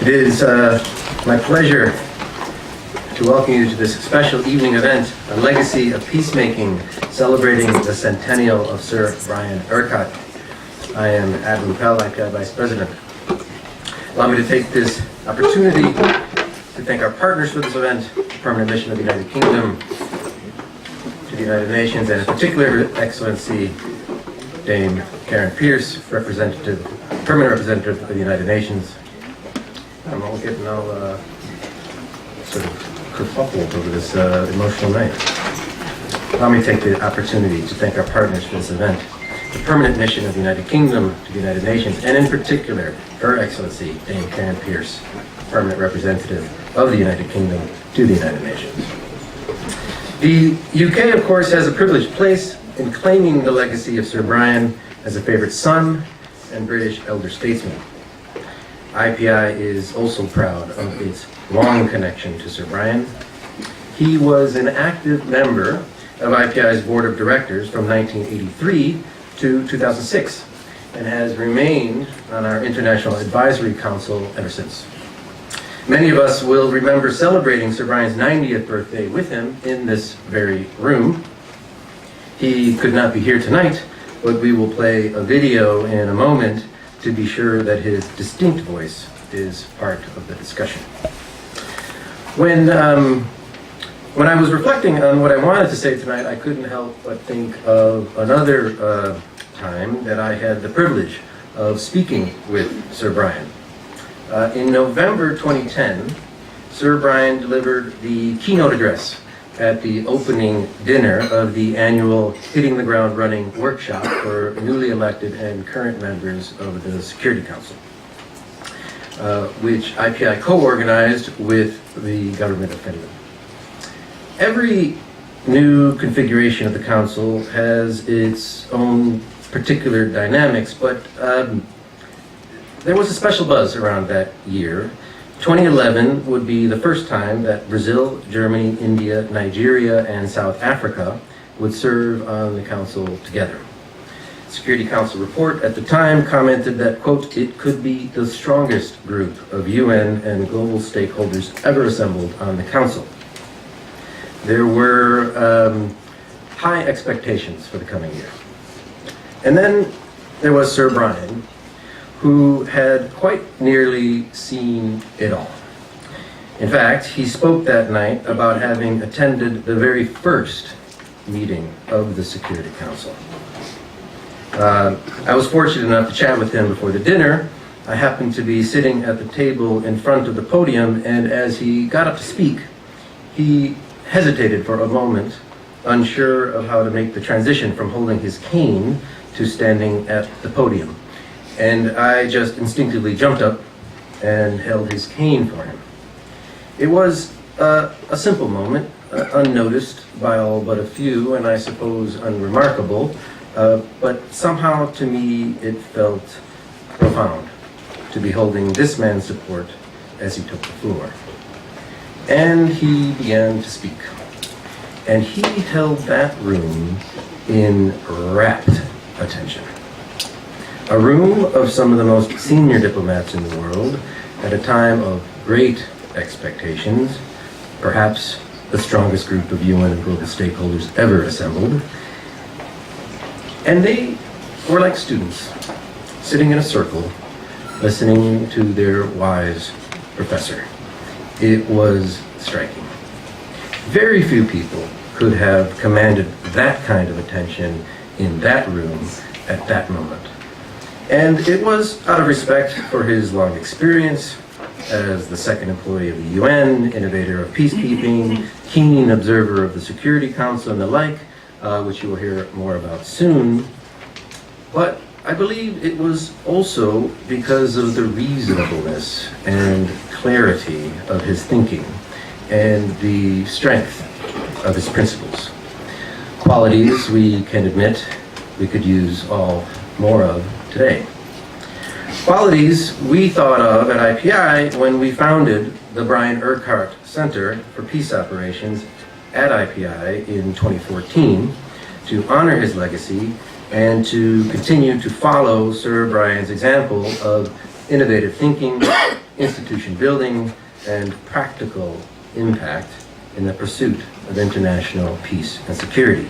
It is my pleasure to welcome you to this special evening event, a Legacy of Peacemaking, celebrating the Centennial of Sir Brian Urquhart. I am Adam Pell, IPI Vice President. Allow me to take this opportunity to thank our partners for this event, the Permanent Mission of the United Kingdom, to the United Nations, and in particular, Her Excellency Dame Karen Pierce, Permanent Representative of the United Nations. I'm all getting all sort of kerfuffled over this emotional night. Allow me to take the opportunity to thank our partners for this event, the Permanent Mission of the United Kingdom to the United Nations, and in particular, Her Excellency Dame Karen Pierce, Permanent Representative of the United Kingdom to the United Nations. The UK, of course, has a privileged place in claiming the legacy of Sir Brian as a favorite son and British elder statesman. IPI is also proud of its long connection to Sir Brian. He was an active member of IPI's board of directors from 1983 to 2006 and has remained on our International Advisory Council ever since. Many of us will remember celebrating Sir Brian's 90th birthday with him in this very room. He could not be here tonight, but we will play a video in a moment to be sure that his distinct voice is part of the discussion. When I was reflecting on what I wanted to say tonight, I couldn't help but think of another time that I had the privilege of speaking with Sir Brian. In November 2010, Sir Brian delivered the keynote address at the opening dinner of the annual Hitting the Ground Running workshop for newly elected and current members of the Security Council, which IPI co-organized with the Government of Finland. Every new configuration of the Council has its own particular dynamics, but there was a special buzz around that year. 2011 would be the first time that Brazil, Germany, India, Nigeria, and South Africa would serve on the Council together. Security Council report at the time commented that, quote, it could be the strongest group of UN and global stakeholders ever assembled on the Council. There were high expectations for the coming year. And then there was Sir Brian, who had quite nearly seen it all. In fact, he spoke that night about having attended the very first meeting of the Security Council. I was fortunate enough to chat with him before the dinner. I happened to be sitting at the table in front of the podium, and as he got up to speak, he hesitated for a moment, unsure of how to make the transition from holding his cane to standing at the podium. And I just instinctively jumped up and held his cane for him. It was a simple moment, unnoticed by all but a few, and I suppose unremarkable, but somehow to me it felt profound to be holding this man's support as he took the floor. And he began to speak. And he held that room in rapt attention. A room of some of the most senior diplomats in the world at a time of great expectations, perhaps the strongest group of UN and global stakeholders ever assembled. And they were like students, sitting in a circle, listening to their wise professor. It was striking. Very few people could have commanded that kind of attention in that room at that moment. And it was out of respect for his long experience as the second employee of the UN, innovator of peacekeeping, keen observer of the Security Council and the like, which you will hear more about soon. But I believe it was also because of the reasonableness and clarity of his thinking and the strength of his principles. Qualities we can admit we could use all more of today. Qualities we thought of at IPI when we founded the Brian Urquhart Center for Peace Operations at IPI in 2014 to honor his legacy and to continue to follow Sir Brian's example of innovative thinking, institution building, and practical impact in the pursuit of international peace and security.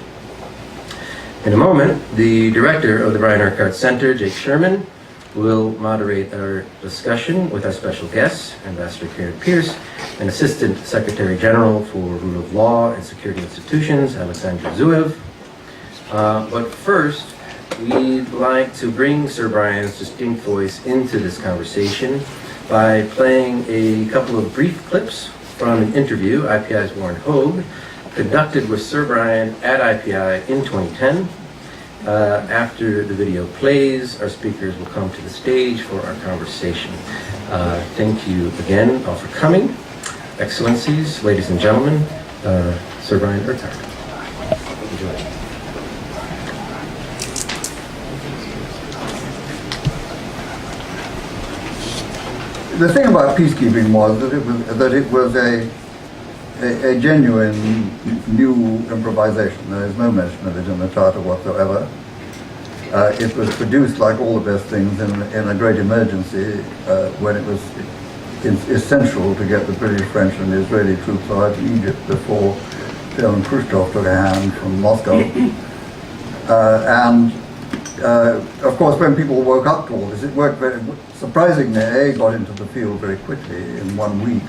In a moment, the director of the Brian Urquhart Center, Jake Sherman, will moderate our discussion with our special guests, Ambassador Karen Pierce, and Assistant Secretary General for Rule of Law and Security Institutions, Alexandra Zuev. But first, we'd like to bring Sir Brian's distinct voice into this conversation by playing a couple of brief clips from an interview IPI's Warren Hogue conducted with Sir Brian at IPI in 2010. After the video plays, our speakers will come to the stage for our conversation. Thank you again all for coming. Excellencies, ladies and gentlemen, Sir Brian Urquhart. Enjoy. The thing about peacekeeping was that it was a genuine new improvisation. There is no mention of it in the Charter whatsoever. It was produced, like all the best things, in a great emergency when it was essential to get the British, French and Israeli troops out of Egypt before Chairman Khrushchev took a hand from Moscow. Of course, when people woke up to all this, it worked very surprisingly. Got into the field very quickly, in 1 week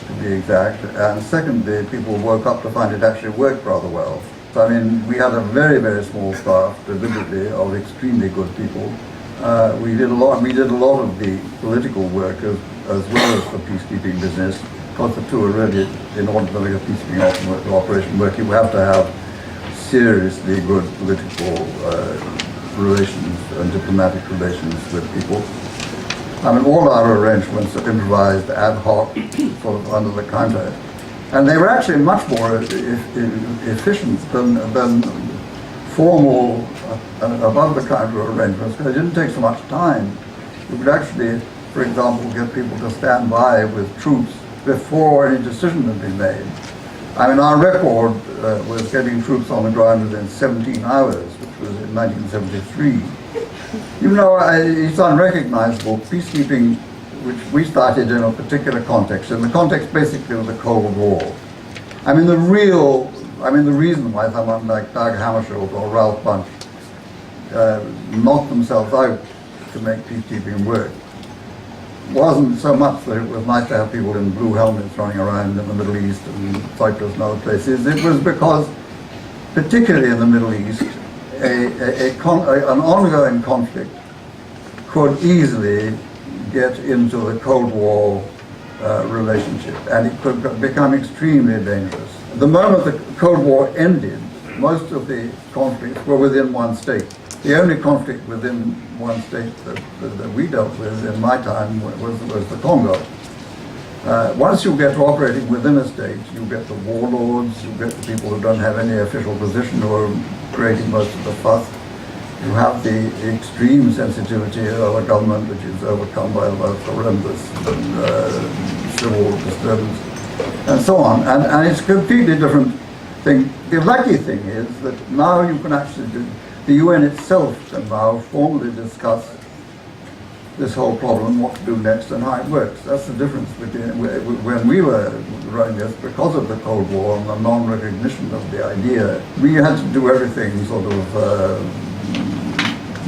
to be exact, and secondly, people woke up to find it actually worked rather well. So, I mean, we had a very, very small staff, deliberately, of extremely good people. We did a lot of the political work as well as the peacekeeping business, because the two are really, in order to make a peacekeeping operation work, you have to have seriously good political relations and diplomatic relations with people. I mean, all our arrangements are improvised ad hoc, sort of under the counter. And they were actually much more efficient than formal above the counter arrangements, because it didn't take so much time. You could actually, for example, get people to stand by with troops before any decision had been made. I mean, our record was getting troops on the ground within 17 hours, which was in 1973. You know, it's unrecognizable. Peacekeeping, which we started in a particular context, in the context basically of the Cold War. I mean, the reason why someone like Doug Hammarskjöld or Ralph Bunche knocked themselves out to make peacekeeping work wasn't so much that it was nice to have people in blue helmets running around in the Middle East and Cyprus and other places. It was because, particularly in the Middle East, an ongoing conflict could easily get into the Cold War relationship, and it could become extremely dangerous. The moment the Cold War ended, most of the conflicts were within one state. The only conflict within one state that we dealt with in my time was the Congo. Once you get operating within a state, you get the warlords, you get the people who don't have any official position who are creating most of the fuss. You have the extreme sensitivity of a government which is overcome by horrendous civil disturbance and so on. And it's a completely different thing. The lucky thing is that now you can actually do, the UN itself can now formally discuss this whole problem, what to do next and how it works. That's the difference between when we were running this, because of the Cold War and the non-recognition of the idea. We had to do everything sort of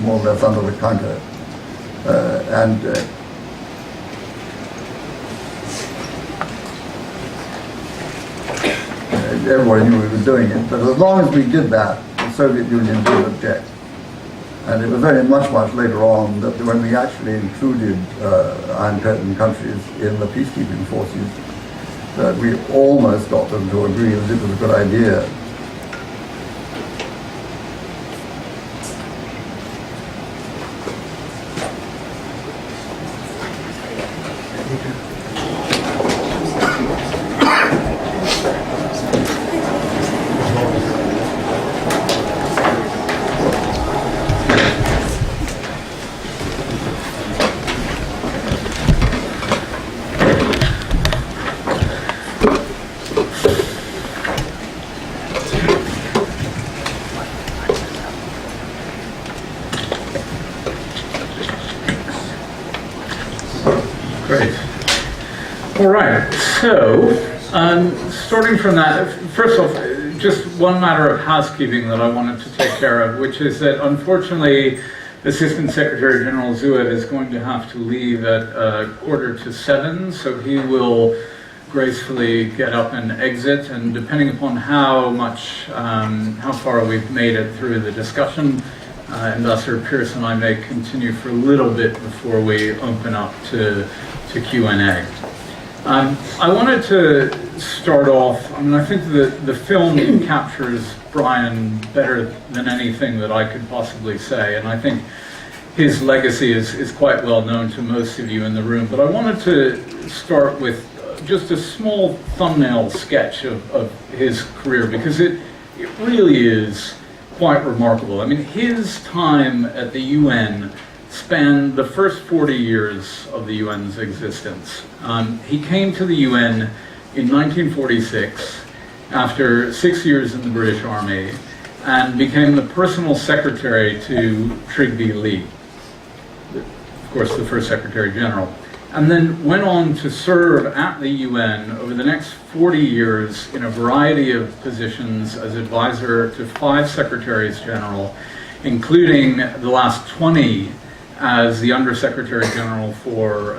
more or less under the counter. Everybody knew we were doing it, but as long as we did that, the Soviet Union didn't object. And it was very much later on that when we actually included Iron Curtain countries in the peacekeeping forces, that we almost got them to agree that it was a good idea. Great. All right, so starting from that, first off, just one matter of housekeeping that I wanted to take care of, which is that unfortunately Assistant Secretary General Zuet is going to have to leave at 6:45, so he will gracefully get up and exit, and depending upon how far we've made it through the discussion, Ambassador Pierce and I may continue for a little bit before we open up to Q&A. I wanted to start off, I think the film captures Brian better than anything that I could possibly say, and I think his legacy is quite well known to most of you in the room, but I wanted to start with just a small thumbnail sketch of his career, because it really is quite remarkable. His time at the UN spanned the first 40 years of the UN's existence. He came to the UN in 1946 after 6 years in the British Army and became the personal secretary to Trygve Lie, of course the first Secretary General, and then went on to serve at the UN over the next 40 years in a variety of positions as advisor to 5 Secretaries General, including the last 20 as the Undersecretary General for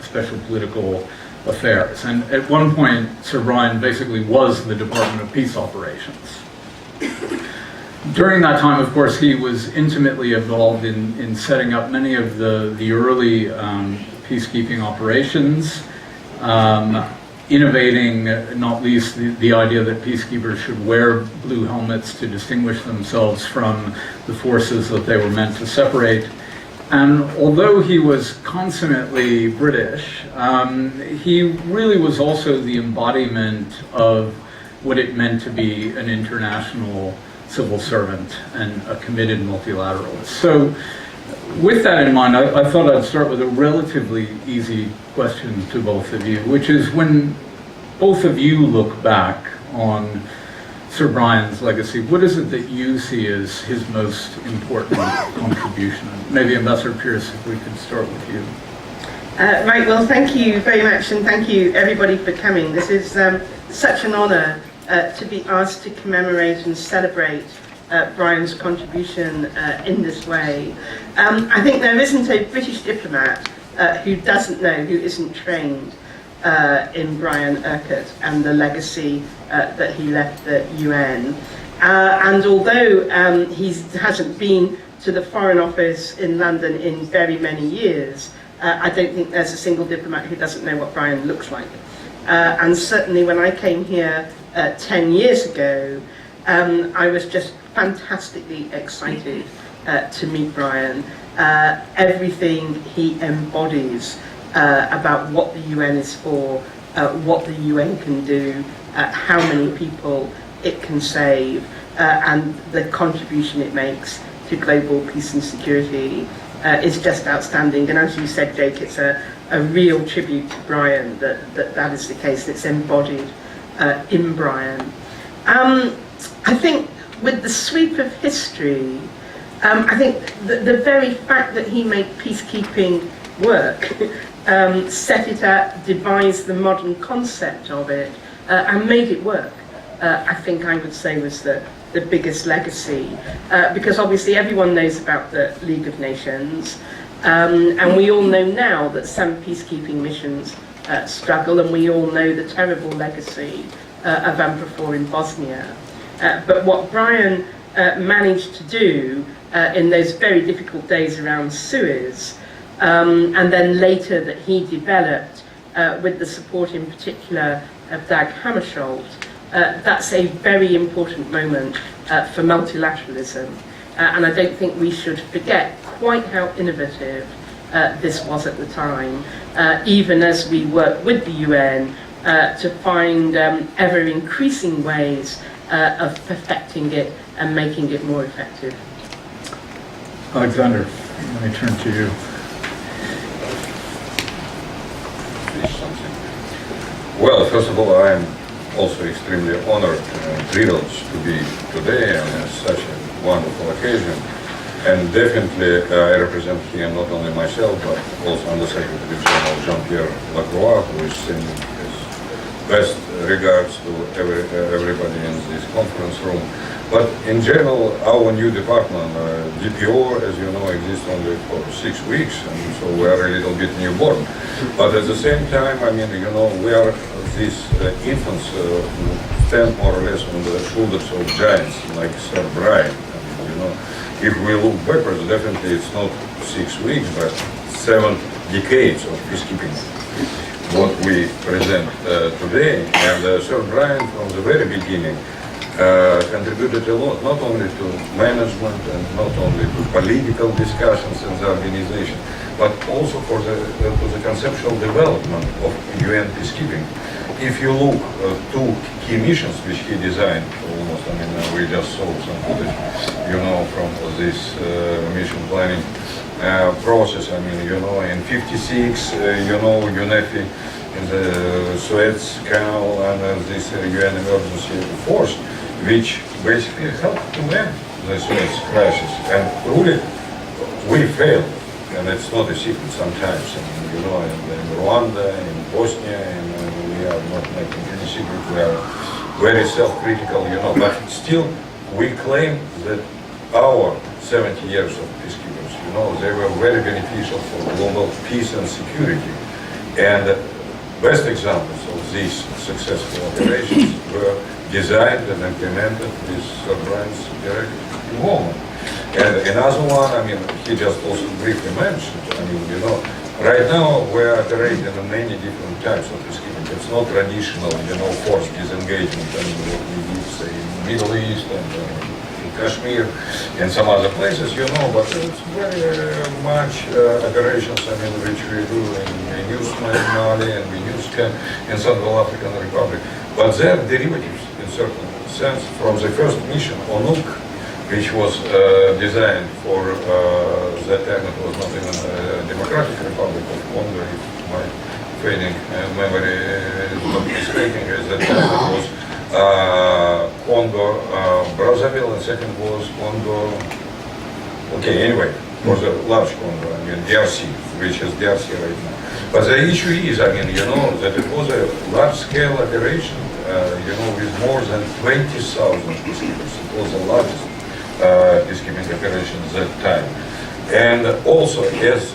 Special Political Affairs. And at one point, Sir Brian basically was the Department of Peace Operations. During that time, of course, he was intimately involved in setting up many of the early peacekeeping operations, innovating not least the idea that peacekeepers should wear blue helmets to distinguish themselves from the forces that they were meant to separate. And although he was consummately British, he really was also the embodiment of what it meant to be an international civil servant and a committed multilateralist. So with that in mind, I thought I'd start with a relatively easy question to both of you, which is, when both of you look back on Sir Brian's legacy, what is it that you see as his most important contribution? Maybe Ambassador Pierce, if we could start with you. Right, well, thank you very much, and thank you everybody for coming. This is such an honour to be asked to commemorate and celebrate Brian's contribution in this way. I think there isn't a British diplomat who doesn't know, who isn't trained in Brian Urquhart and the legacy that he left the UN. And although he hasn't been to the Foreign Office in London in very many years, I don't think there's a single diplomat who doesn't know what Brian looks like. And certainly when I came here 10 years ago, I was just fantastically excited to meet Brian. Everything he embodies about what the UN is for, what the UN can do, how many people it can save, and the contribution it makes to global peace and security is just outstanding. And as you said, Jake, it's a real tribute to Brian that is the case. It's embodied in Brian. I think with the sweep of history, I think the very fact that he made peacekeeping work, set it up, devised the modern concept of it, and made it work, I think I would say was the biggest legacy. Because obviously everyone knows about the League of Nations, and we all know now that some peacekeeping missions struggle, and we all know the terrible legacy of UNPROFOR in Bosnia. But what Brian managed to do in those very difficult days around Suez, and then later that he developed with the support in particular of Dag Hammarskjöld, that's a very important moment for multilateralism. And I don't think we should forget quite how innovative this was at the time, even as we work with the UN to find ever increasing ways of perfecting it and making it more effective. Alexander, let me turn to you. Well, first of all, I am also extremely honored and thrilled to be today on such a wonderful occasion. And definitely I represent here not only myself, but also Under Secretary General Jean-Pierre Lacroix, who is sending his best regards to everybody in this conference room. But in general, our new department, DPO, as you know, exists only for 6 weeks, and so we are a little bit newborn. But at the same time, I mean, you know, we are these infants who stand more or less on the shoulders of giants, like Sir Brian. I mean, you know, if we look backwards, definitely it's not 6 weeks, but 7 decades of peacekeeping, what we present today. And Sir Brian, from the very beginning, contributed a lot, not only to management and not only to political discussions in the organization, but also for to the conceptual development of UN peacekeeping. If you look two key missions which he designed, almost, I mean, we just saw some footage, you know, from this mission planning process. I mean, you know, in '56, you know, UNEFI in the Suez Canal and this UN emergency force, which basically helped to end the Suez crisis. And truly, we failed. And it's not a secret sometimes. I mean, you know, in Rwanda, in Bosnia, and we are not making any secret. We are very self-critical, you know, but still we claim that our 70 years of peacekeepers, you know, they were very beneficial for global peace and security. And best examples of these successful operations were designed and implemented with Sir Brian's direct involvement. And another one, I mean, he just also briefly mentioned, I mean, you know, right now we're operating in many different types of peacekeeping. It's not traditional, you know, forced disengagement, I mean, what we did, say, in the Middle East and in Kashmir and some other places, you know, but it's very much operations, I mean, which we do in Mali and we use in Central African Republic. But they're derivatives in certain sense from the first mission, ONUC, which was designed for, that time it was not even a Democratic Republic of Congo, if my fading memory is not mistaken, at that time it was Congo, Brazzaville, and second was Congo, okay, anyway, it was a large Congo, I mean, DRC, which is DRC right now. But the issue is, I mean, you know, that it was a large-scale operation, you know, with more than 20,000 peacekeepers. It was the largest peacekeeping operations that time. And also, as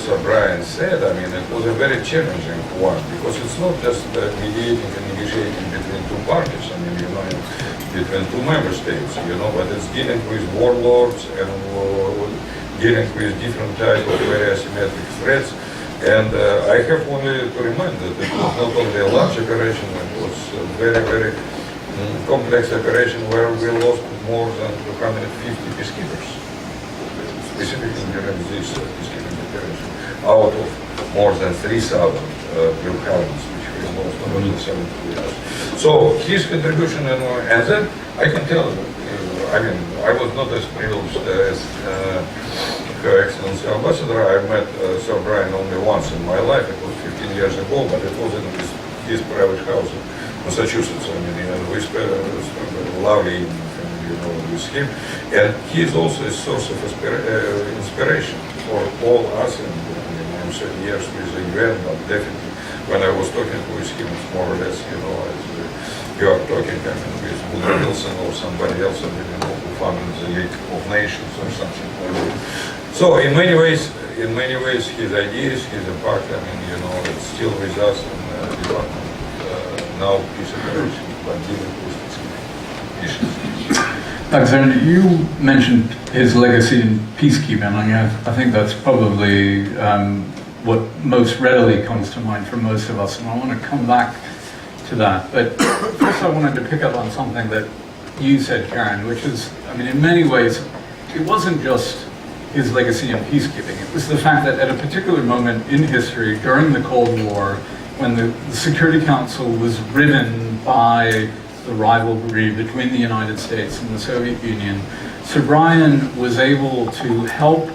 Sir Brian said, I mean, it was a very challenging one, because it's not just mediating and negotiating between two parties, I mean, you know, between two member states, you know, but it's dealing with warlords and dealing with different types of very asymmetric threats. And I have only to remind that it was not only a large operation, it was a very, very complex operation where we lost more than 250 peacekeepers, specifically during this peacekeeping operation, out of more than 3,000 blue helmets, which we lost over the 70 years. So his contribution, and then I can tell you, I mean, I was not as privileged as Her Excellency Ambassador. I met Sir Brian only once in my life. It was 15 years ago, but it was in his private house in Massachusetts. I mean, and we spent a lovely evening, you know, with him. And he is also a source of inspiration for all us. And I mean, I'm 30 years with the UN, but definitely when I was talking with him, it's more or less, you know, as you are talking, I mean, with Woodrow Wilson or somebody else, I mean, you know, who founded the League of Nations or something like that. So in many ways, his ideas, his impact, I mean, you know, it's still with us in the department. Now peace operation, but dealing with these issues. Alexander, you mentioned his legacy in peacekeeping, and I think that's probably what most readily comes to mind for most of us, and I want to come back to that. But first I wanted to pick up on something that you said, Karen, which is, I mean, in many ways, it wasn't just his legacy in peacekeeping. It was the fact that at a particular moment in history, during the Cold War, when the Security Council was riven by the rivalry between the United States and the Soviet Union, Sir Brian was able to help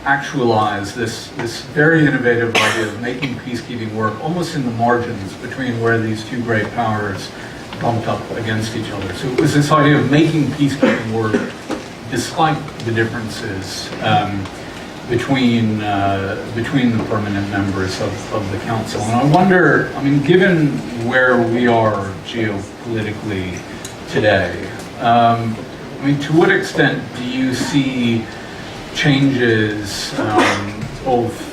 actualize this very innovative idea of making peacekeeping work almost in the margins between where these two great powers bumped up against each other. So it was this idea of making peacekeeping work despite the differences between the permanent members of the council. And I wonder, I mean, given where we are geopolitically today, I mean, to what extent do you see changes, both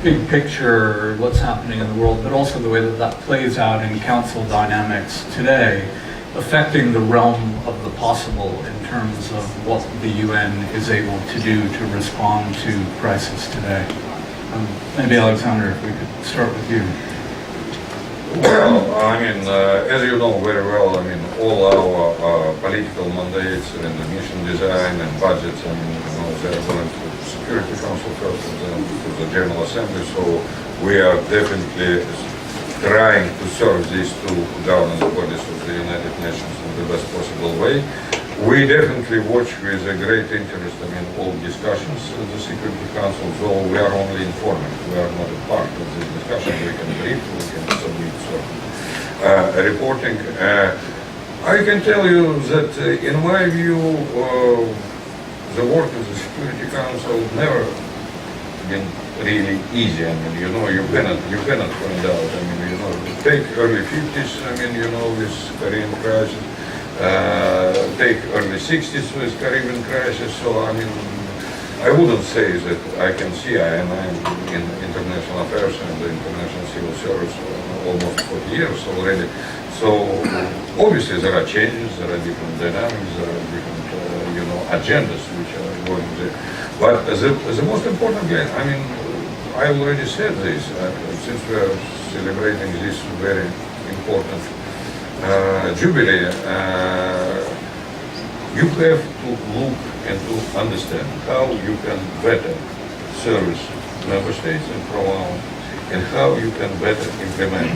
big picture, what's happening in the world, but also the way that that plays out in council dynamics today, affecting the realm of the possible in terms of what the UN is able to do to respond to crisis today? Maybe Alexander, if we could start with you. Well, I mean, as you know very well, I mean, all our political mandates and the mission design and budgets, I mean, you know, they're going to the Security Council first and then to the General Assembly. So we are definitely trying to serve these two governance bodies of the United Nations in the best possible way. We definitely watch with a great interest, I mean, all discussions at the Security Council, though we are only informing. We are not a part of this discussion. We can brief, we can submit certain reporting. I can tell you that, in my view, the work of the Security Council never been really easy. I mean, you know, you cannot find out. I mean, you know, take early 50s, I mean, you know, with Korean crisis, take early 60s with Caribbean crisis. So, I mean, I wouldn't say that I can see, I'm in international affairs and the international civil service almost 40 years already. So, obviously there are changes, there are different dynamics, there are different, you know, agendas which are going there. But the most importantly, I mean, I already said this, since we are celebrating this very important jubilee, you have to look and to understand how you can better service member states and promote, and how you can better implement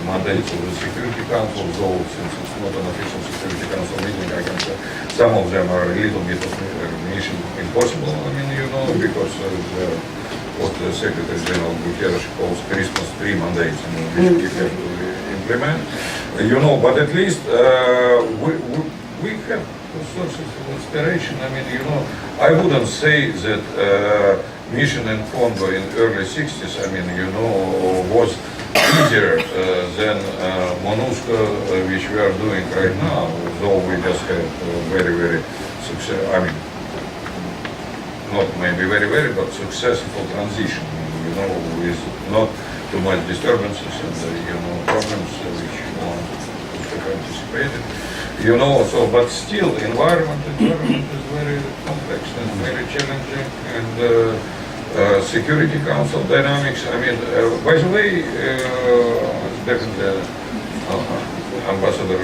mandates of the Security Council, though since it's not an official Security Council meeting, I can say some of them are a little bit of mission impossible, I mean, you know, because what the Secretary General Guterres calls Christmas tree mandates, I mean, which we have to implement, you know, but at least we have sources of inspiration. I mean, you know, I wouldn't say that mission in Congo in early 60s, I mean, you know, was easier than MONUSCO, which we are doing right now, though we just had very, very I mean, not maybe very, but successful transition, you know, with not too much disturbances and, you know, problems which one could have anticipated. You know, so, but still, environment is very complex and very challenging, and Security Council dynamics, I mean, by the way, definitely Ambassador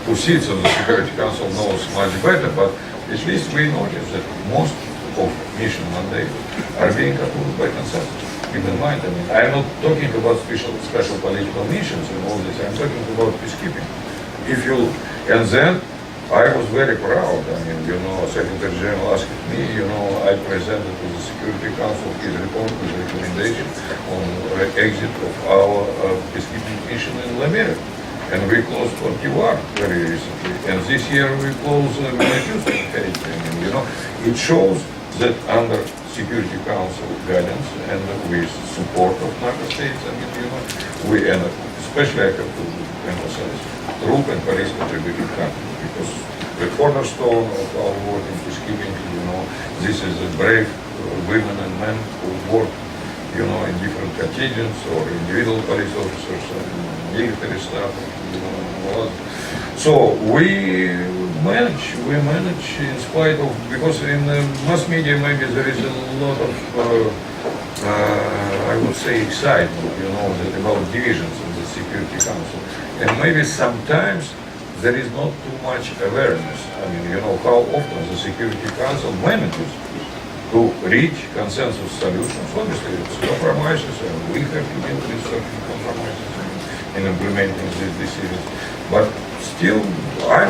who sits on the Security Council knows much better, but at least we notice that most of mission mandates are being approved by consensus. Keep in mind, I mean, I'm not talking about special political missions and all this, I'm talking about peacekeeping. If you, and then I was very proud, I mean, you know, Secretary General asked me, you know, I presented to the Security Council his report with recommendation on the exit of our peacekeeping mission in Liberia. And we closed 21 very recently. And this year we closed Houston, and, you know, it shows that under Security Council guidance and with support of member states, I mean, you know, we, and especially I have to emphasize, troop and police contributing countries, because the cornerstone of our work in peacekeeping, you know, this is the brave women and men who work, you know, in different contingents or individual police officers and military staff, you know. So we manage in spite of, because in the mass media maybe there is a lot of, I would say, excitement, you know, about divisions in the Security Council. And maybe sometimes there is not too much awareness. I mean, you know, how often the Security Council manages to reach consensus solutions. Obviously, it's compromises, and we have to deal with certain compromises in implementing these decisions. But still, I'm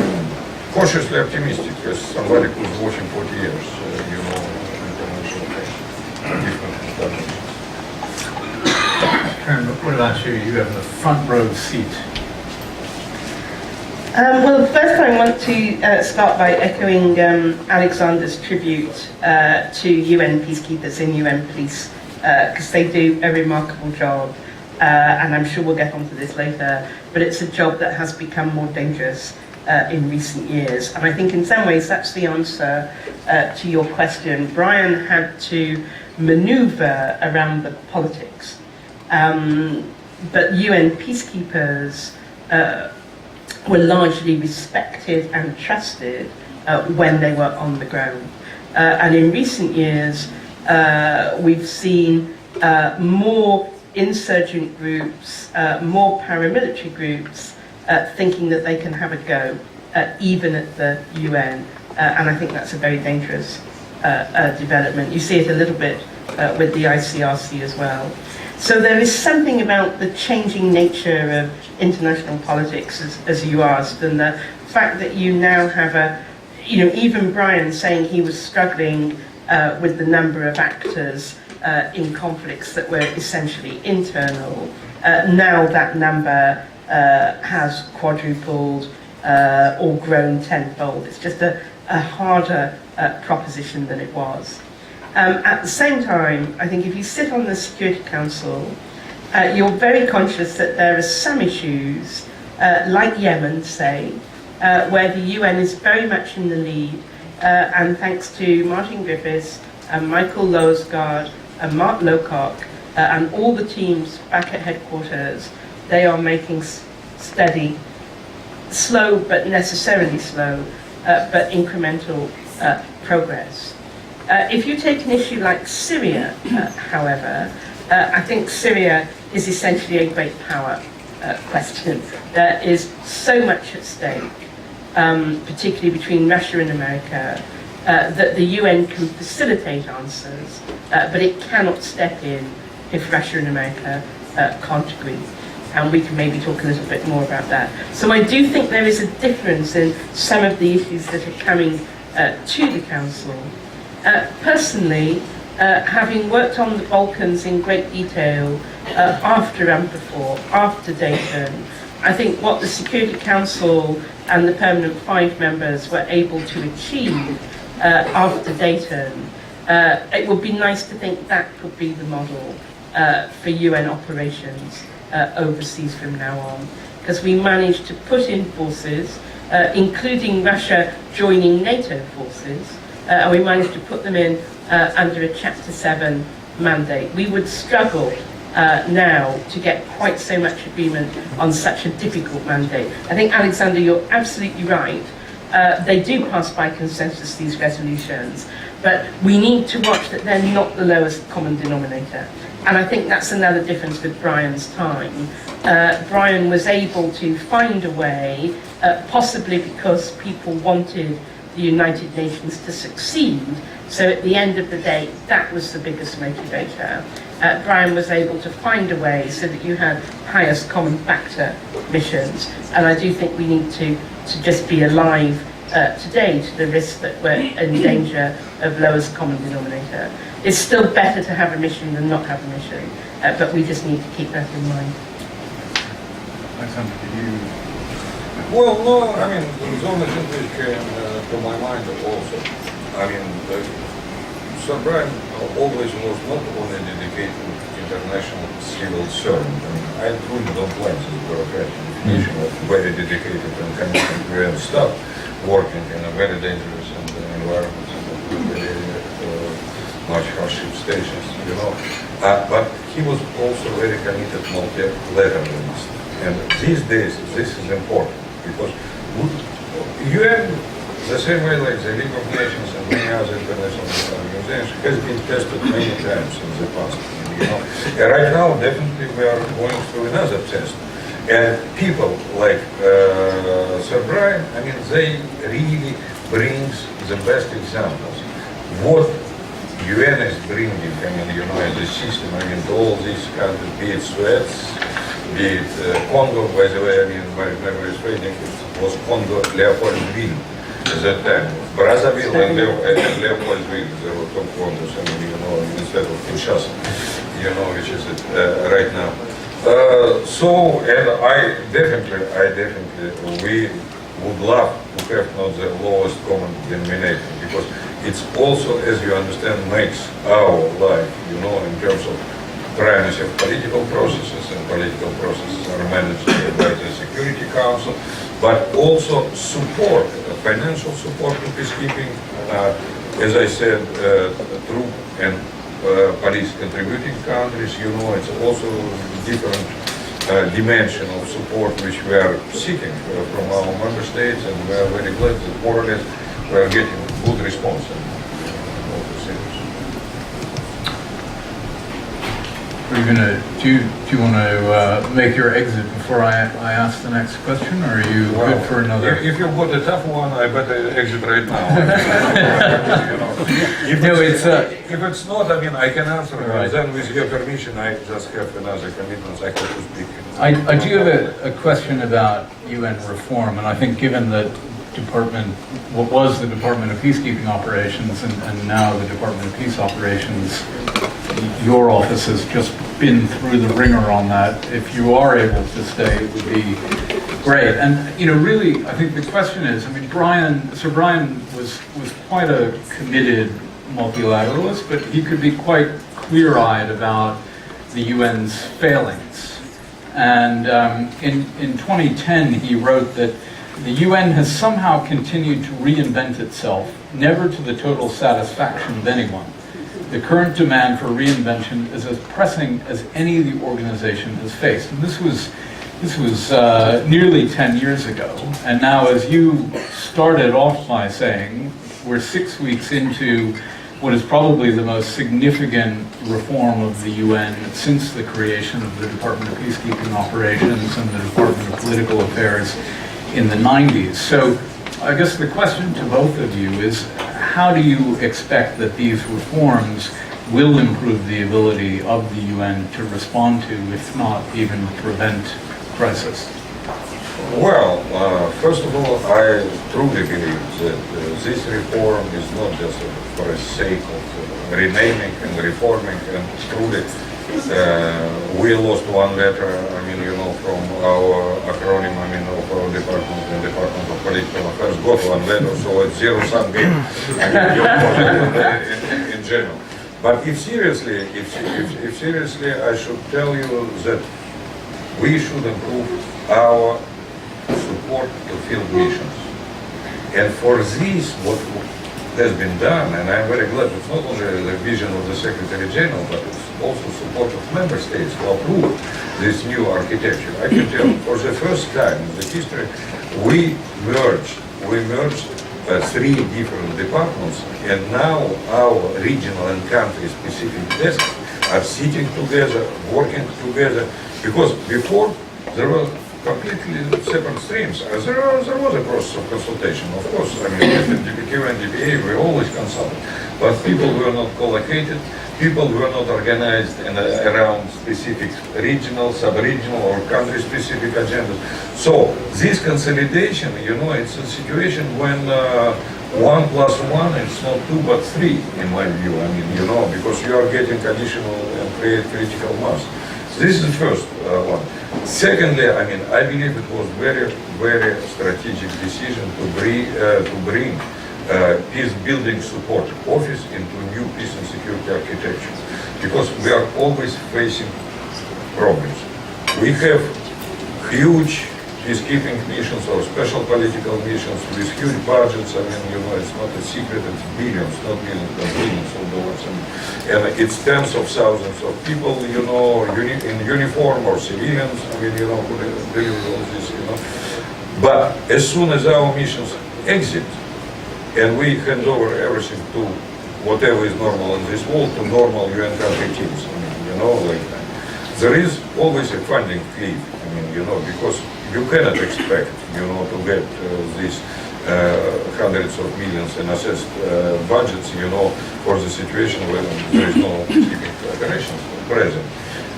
cautiously optimistic as somebody who's watching 40 years, you know, international affairs, different establishments. Karen, what about you? You have the front row seat. Well, first I want to start by echoing Alexander's tribute to UN peacekeepers in UN police, because they do a remarkable job, and I'm sure we'll get onto this later, but it's a job that has become more dangerous in recent years. And I think in some ways that's the answer to your question. Brian had to maneuver around the politics, but UN peacekeepers were largely respected and trusted when they were on the ground. And in recent years, we've seen more insurgent groups, more paramilitary groups thinking that they can have a go, even at the UN. And I think that's a very dangerous development. You see it a little bit with the ICRC as well. So there is something about the changing nature of international politics, as you asked, and the fact that you now have even Brian saying he was struggling with the number of actors in conflicts that were essentially internal. Now that number has quadrupled or grown tenfold. It's just a harder proposition than it was. At the same time, I think if you sit on the Security Council, you're very conscious that there are some issues, like Yemen, say, where the UN is very much in the lead, and thanks to Martin Griffiths and Michael Lowsgaard and Mark Lowcock and all the teams back at headquarters, they are making steady, slow but necessarily slow, but incremental progress. If you take an issue like Syria, however, I think Syria is essentially a great power question. There is so much at stake, particularly between Russia and America, that the UN can facilitate answers, but it cannot step in if Russia and America can't agree. And we can maybe talk a little bit more about that. So I do think there is a difference in some of the issues that are coming to the Council. Personally, having worked on the Balkans in great detail after UNPROFOR, after Dayton, I think what the Security Council and the Permanent Five members were able to achieve after Dayton, it would be nice to think that could be the model for UN operations overseas from now on, because we managed to put in forces, including Russia joining NATO forces, and we managed to put them in under a Chapter 7 mandate. We would struggle now to get quite so much agreement on such a difficult mandate. I think, Alexander, you're absolutely right. They do pass by consensus, these resolutions, but we need to watch that they're not the lowest common denominator. And I think that's another difference with Brian's time. Brian was able to find a way, possibly because people wanted the United Nations to succeed. So at the end of the day, that was the biggest motivator. Brian was able to find a way so that you had highest common factor missions. And I do think we need to just be alive today to the risk that we're in danger of lowest common denominator. It's still better to have a mission than not have a mission, but we just need to keep that in mind. Alexander, did you? Well, no, I mean, the only thing which came to my mind also, I mean, Sir Brian always was not only dedicated to international civil servant. I mean, I truly don't like this bureaucratic definition of very dedicated and committed UN staff working in a very dangerous environment and very much hardship stations, you know. But he was also very committed multilateralist. And these days, this is important because UN, the same way like the League of Nations and many other international organizations, has been tested many times in the past. You know, and right now, definitely, we are going through another test. And people like Sir Brian, I mean, they really brings the best examples. What UN is bringing, I mean, you know, the system, I mean, all these countries, be it Suez, be it Congo, by the way, I mean, my memory is fading, it was Congo, Leopoldville at that time. Brazzaville and Leopoldville, they were top Congos, I mean, you know, instead of Kinshasa, you know, which is it right now. So, and I definitely, we would love to have not the lowest common denominator, because it's also, as you understand, makes our life, in terms of primacy of political processes, and political processes are managed by the Security Council, but also support, financial support to peacekeeping, as I said, troop and police contributing countries, it's also different dimension of support which we are seeking from our member states, and we are very glad that more or less we are getting good response in all the cities. Are you gonna, do you want to make your exit before I ask the next question, or are you good for another? If you've got a tough one, I better exit right now. If it's not, I can answer it. Right. Then with your permission, I just have another commitment I have to speak. I do have a question about UN reform, and I think given that what was the Department of Peacekeeping Operations and now the Department of Peace Operations, your office has just been through the ringer on that. If you are able to stay, it would be great. And really, I think the question is, Brian was quite a committed multilateralist, but he could be quite clear-eyed about the UN's failings. And in 2010, he wrote that the UN has somehow continued to reinvent itself, never to the total satisfaction of anyone. The current demand for reinvention is as pressing as any the organization has faced. And this was nearly 10 years ago. And now, as you started off by saying, we're 6 weeks into what is probably the most significant reform of the UN since the creation of the Department of Peacekeeping Operations and the Department of Political Affairs in the 90s. So I guess the question to both of you is, how do you expect that these reforms will improve the ability of the UN to respond to, if not even prevent, crisis? Well, first of all, I truly believe that this reform is not just for the sake of renaming and reforming, and truly we lost one letter, from our acronym, of our department, the Department of Political Affairs got one letter, so it's zero-sum game in general. But if seriously, I should tell you that we should improve our support to field missions. And for this, what has been done, and I'm very glad it's not only the vision of the Secretary General, but it's also support of member states who approved this new architecture. I can tell you, for the first time in the history, we merged three different departments, and now our regional and country-specific desks are sitting together, working together, because before there were completely separate streams. There was a process of consultation, of course. DPQ and DPA, we always consult, but people were not collocated, people were not organized around specific regional, sub-regional, or country-specific agendas. So this consolidation, it's a situation when 1 + 1 is not 2 but 3, in my view. Because you are getting additional and create critical mass. This is the first one. Secondly, I believe it was very, very strategic decision to bring peace building support office into new peace and security architecture, because we are always facing problems. We have huge peacekeeping missions or special political missions with huge budgets. It's not a secret, it's billions, not millions, but billions of dollars. And it's tens of thousands of people, in uniform or civilians, who deliver all this, But as soon as our missions exit, and we hand over everything to whatever is normal in this world, to normal UN country teams, there is always a funding cliff, because you cannot expect, to get these hundreds of millions in assessed budgets, for the situation when there is no peacekeeping operations present.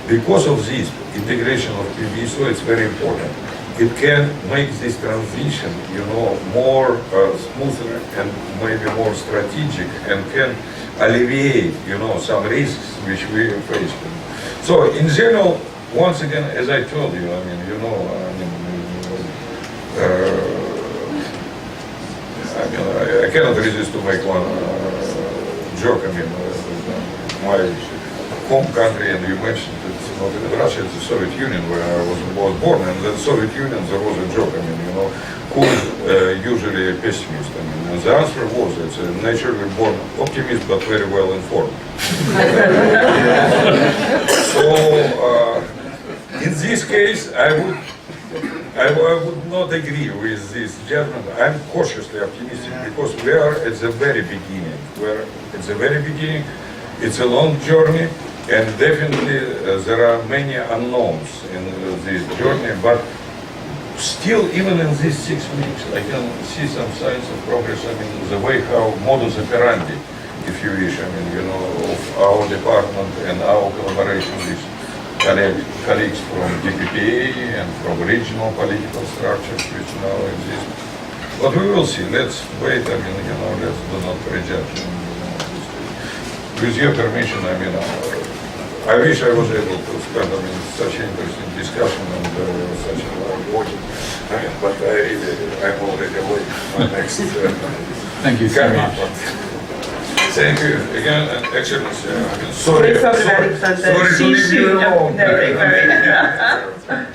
Because of this integration of PBSO, it's very important. It can make this transition, more smoother and maybe more strategic, and can alleviate, some risks which we face. So in general, once again, as I told you, cannot resist to make one joke. I mean, my home country, and you mentioned it's not even Russia, it's the Soviet Union where I was born, and the Soviet Union, there was a joke, I mean, you know, who is usually a pessimist? I mean, and the answer was, it's a naturally born optimist, but very well informed. So, in this case, I would not agree with this judgment. I'm cautiously optimistic because we are at the very beginning. We're at the very beginning. It's a long journey, and definitely there are many unknowns in this journey. But still, even in these 6 weeks, I can see some signs of progress. I mean, the way how modus operandi, if you wish, I mean, you know, of our department and our collaboration with colleagues from DPPA and from regional political structures which now exist. But we will see. Let's wait. I mean, you know, let's do not prejudge. With your permission, I mean, I wish I was able to spend, I mean, such interesting discussion and such a long audience. I mean, but I'm already late. My next. Thank you so much. Thank you again, and Excellency. I mean, sorry. No problem, Alexander. Sorry to See you leave you soon. alone. No, don't worry.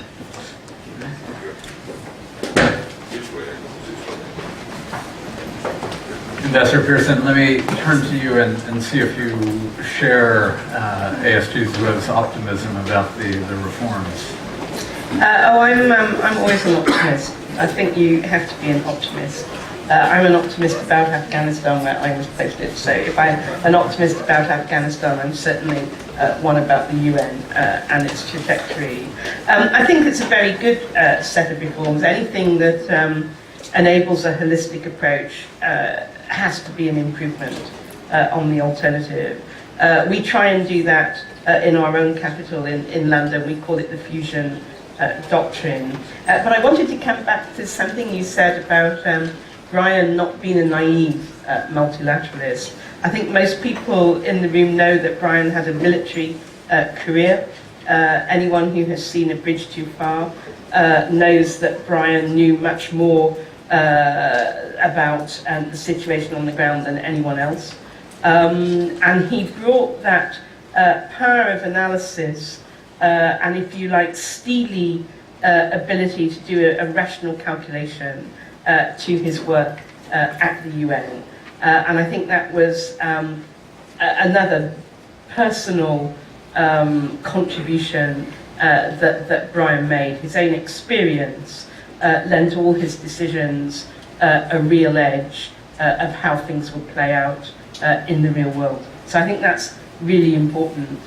Ambassador Pearson, let me turn to you and see if you share ASG's optimism about the reforms. I'm always an optimist. I think you have to be an optimist. I'm an optimist about Afghanistan, where I was posted. So if I'm an optimist about Afghanistan, I'm certainly one about the UN and its trajectory. I think it's a very good set of reforms. Anything that enables a holistic approach has to be an improvement on the alternative. We try and do that in our own capital, in London. We call it the fusion doctrine. But I wanted to come back to something you said about Brian not being a naive multilateralist. I think most people in the room know that Brian had a military career. Anyone who has seen A Bridge Too Far knows that Brian knew much more about the situation on the ground than anyone else. And he brought that power of analysis and, if you like, steely ability to do a rational calculation to his work at the UN. And I think that was another personal contribution that Brian made. His own experience lent all his decisions a real edge of how things would play out in the real world. So I think that's really important.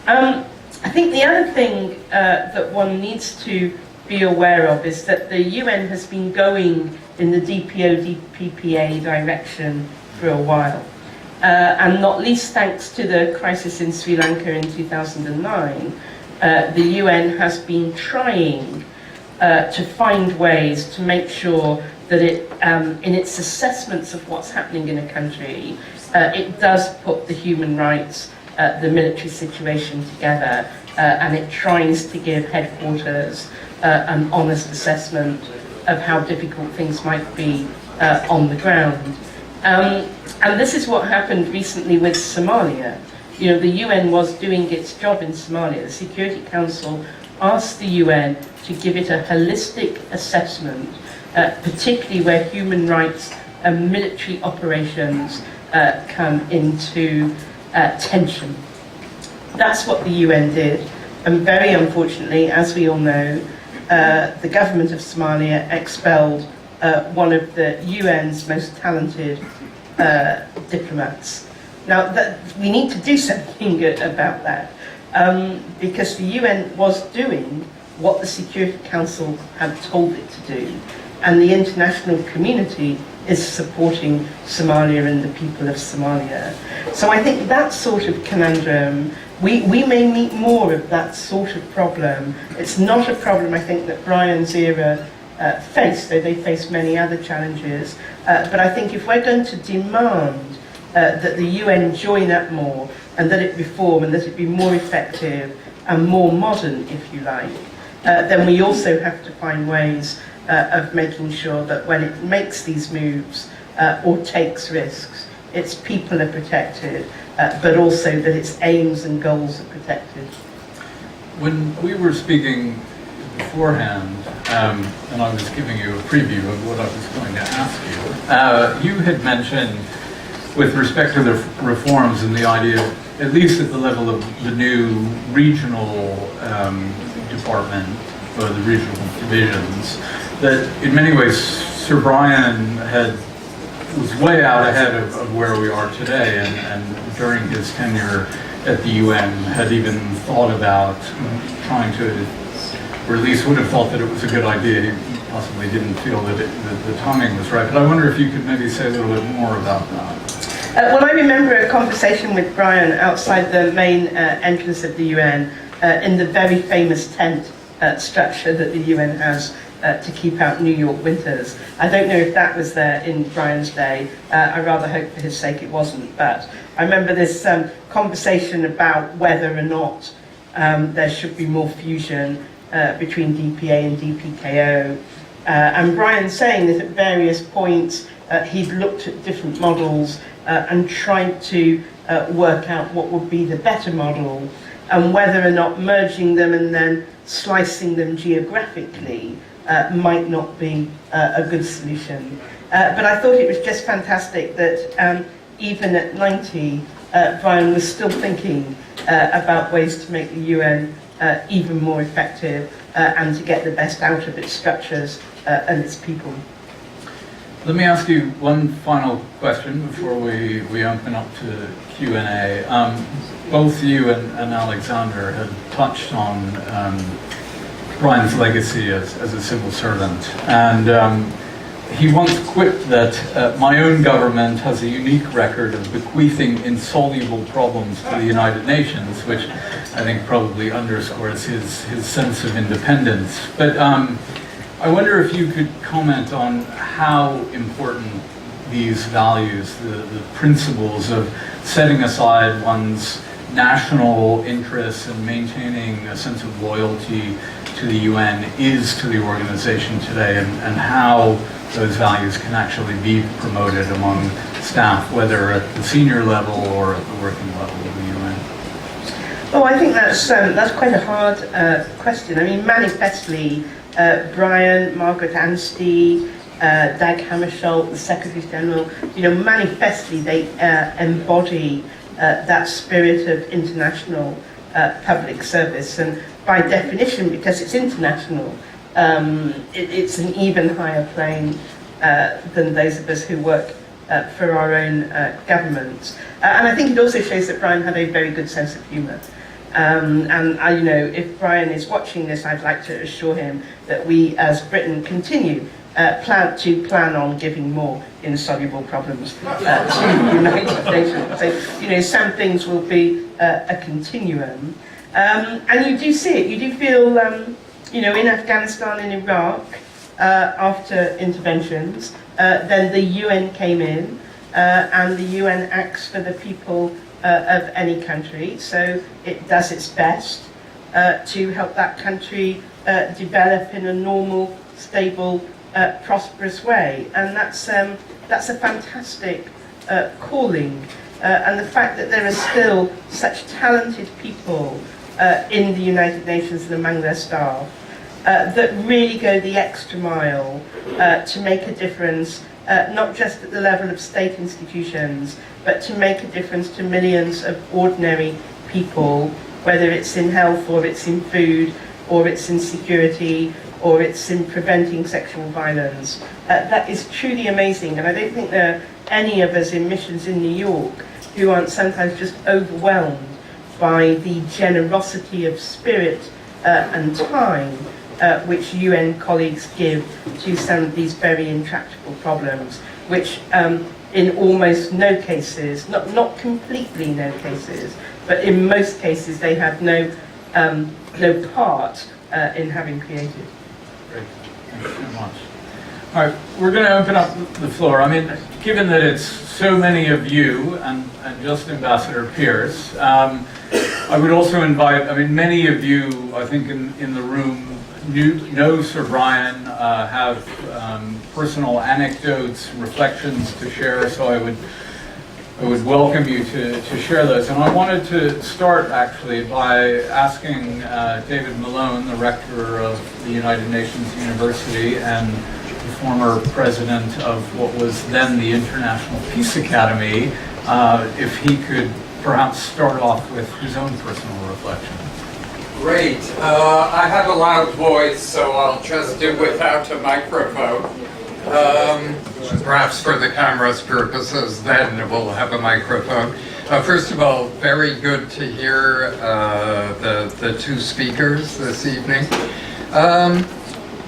I think the other thing that one needs to be aware of is that the UN has been going in the DPO-DPPA direction for a while. And not least thanks to the crisis in Sri Lanka in 2009, the UN has been trying to find ways to make sure that it, in its assessments of what's happening in a country, it does put the human rights, the military situation together, and it tries to give headquarters an honest assessment of how difficult things might be on the ground. And this is what happened recently with Somalia. You know, the UN was doing its job in Somalia. The Security Council asked the UN to give it a holistic assessment, particularly where human rights and military operations come into tension. That's what the UN did. And very unfortunately, as we all know, the government of Somalia expelled one of the UN's most talented diplomats. Now, we need to do something about that, because the UN was doing what the Security Council had told it to do, and the international community is supporting Somalia and the people of Somalia. So I think that sort of conundrum, we may meet more of that sort of problem. It's not a problem, I think, that Brian's era faced, though they faced many other challenges. But I think if we're going to demand that the UN join up more, and that it reform, and that it be more effective and more modern, if you like, then we also have to find ways of making sure that when it makes these moves, or takes risks. Its people are protected, but also that its aims and goals are protected. When we were speaking beforehand, and I was giving you a preview of what I was going to ask you, you had mentioned, with respect to the reforms and the idea, at least at the level of the new regional department, or the regional divisions, that in many ways Sir Brian was way out ahead of where we are today, and during his tenure at the UN had even thought about trying to, or at least would have thought that it was a good idea. He possibly didn't feel that the timing was right. But I wonder if you could maybe say a little bit more about that. Well, I remember a conversation with Brian outside the main entrance of the UN in the very famous tent structure that the UN has to keep out New York winters. I don't know if that was there in Brian's day. I rather hope for his sake it wasn't. But I remember this conversation about whether or not there should be more fusion between DPA and DPKO. And Brian saying that at various points he'd looked at different models and tried to work out what would be the better model, and whether or not merging them and then slicing them geographically might not be a good solution. But I thought it was just fantastic that even at 90, Brian was still thinking about ways to make the UN even more effective and to get the best out of its structures and its people. Let me ask you one final question before we open up to Q&A. Both you and Alexander had touched on Brian's legacy as a civil servant, and he once quipped that my own government has a unique record of bequeathing insoluble problems to the United Nations, which I think probably underscores his sense of independence. But I wonder if you could comment on how important these values, the principles of setting aside one's national interests and maintaining a sense of loyalty to the UN is to the organization today, and how those values can actually be promoted among staff, whether at the senior level or at the working level of the UN. Oh, I think that's quite a hard question. I mean, manifestly, Brian, Margaret Anstey, Dag Hammarskjöld, the Secretary General, manifestly they embody that spirit of international public service, and by definition, because it's international, it's an even higher plane than those of us who work for our own government. And I think it also shows that Brian had a very good sense of humour. If Brian is watching this, I'd like to assure him that we, as Britain, continue plan on giving more insoluble problems to the United Nations. So, some things will be a continuum. And you do see it. You do feel, in Afghanistan and Iraq, after interventions, then the UN came in, and the UN acts for the people of any country. So it does its best to help that country develop in a normal, stable, prosperous way. And that's a fantastic calling. And the fact that there are still such talented people in the United Nations and among their staff that really go the extra mile to make a difference, not just at the level of state institutions, but to make a difference to millions of ordinary people, whether it's in health, or it's in food, or it's in security, or it's in preventing sexual violence. That is truly amazing, and I don't think there are any of us in missions in New York who aren't sometimes just overwhelmed by the generosity of spirit and time which UN colleagues give to some of these very intractable problems, which in almost no cases, not completely no cases, but in most cases they have no part in having created. Great, thank you so much. All right, we're going to open up the floor. I mean, given that it's so many of you and just Ambassador Pierce, I would also invite, many of you, I think in the room know Sir Brian, have personal anecdotes, reflections to share, so I would welcome you to share those. And I wanted to start actually by asking David Malone, the rector of the United Nations University and the former president of what was then the International Peace Academy, if he could perhaps start off with his own personal reflection. Great. I have a loud voice, so I'll just do without a microphone. Perhaps for the camera's purposes, then we'll have a microphone. First of all, very good to hear the two speakers this evening.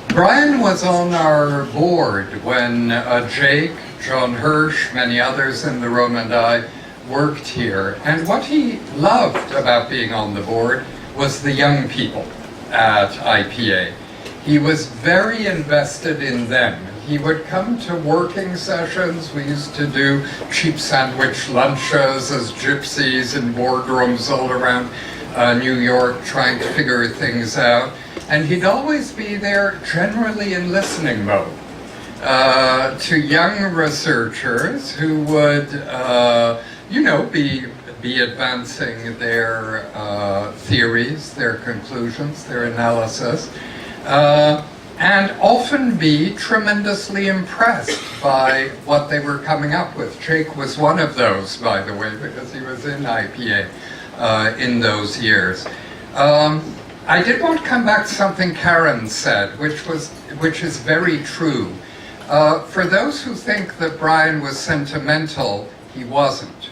Brian was on our board when Jake, John Hirsch, many others in the room, and I worked here. And what he loved about being on the board was the young people at IPA. He was very invested in them. He would come to working sessions. We used to do cheap sandwich lunches as gypsies in boardrooms all around New York trying to figure things out. And he'd always be there generally in listening mode to young researchers who would, be advancing their theories, their conclusions, their analysis, and often be tremendously impressed by what they were coming up with. Jake was one of those, by the way, because he was in IPA in those years. I did want to come back to something Karen said, which is very true. For those who think that Brian was sentimental, he wasn't.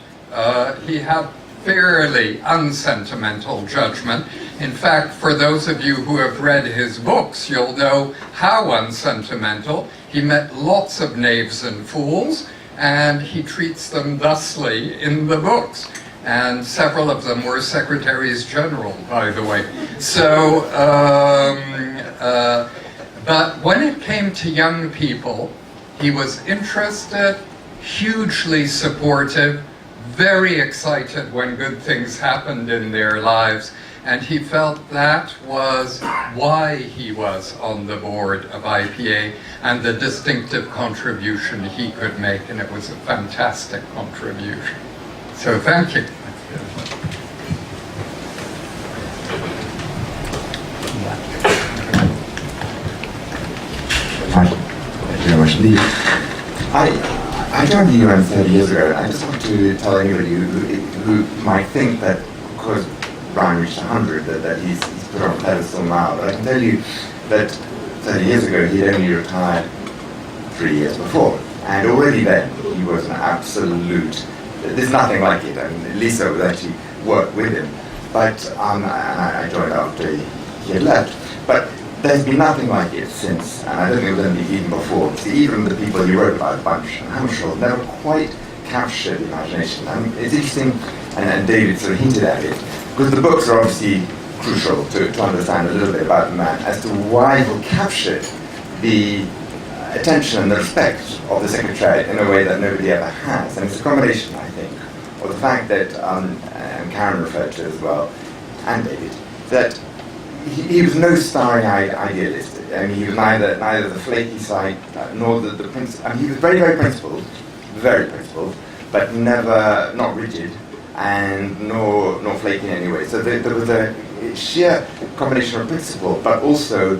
He had fairly unsentimental judgment. In fact, for those of you who have read his books, you'll know how unsentimental. He met lots of knaves and fools, and he treats them thusly in the books. And several of them were secretaries general, by the way. So, but when it came to young people, he was interested, hugely supportive, very excited when good things happened in their lives, and he felt that was why he was on the board of IPA and the distinctive contribution he could make, and it was a fantastic contribution. So thank you. Thank you very much indeed. I joined the UN 30 years ago. I just want to tell anybody who might think that because Brian reached 100 that he's put on a pedestal now. But I can tell you that 30 years ago he'd only retired 3 years before. And already then he was an absolute, there's nothing like it. I mean, Lisa would actually work with him. But I joined after he had left. But there's been nothing like it since, and I don't think there's been even before. See, even the people he wrote about, Bunch and Hamshall, never quite captured the imagination. I mean, it's interesting, and David sort of hinted at it, because the books are obviously crucial to understand a little bit about the man as to why he captured the attention and the respect of the Secretariat in a way that nobody ever has. And it's a combination, I think, of the fact that, and Karen referred to as well, and David, that he was no starring idealist. I mean, he was neither the flaky side nor the principle. I mean, he was very, very principled, but never not rigid and nor flaky in any way. So there was a sheer combination of principle, but also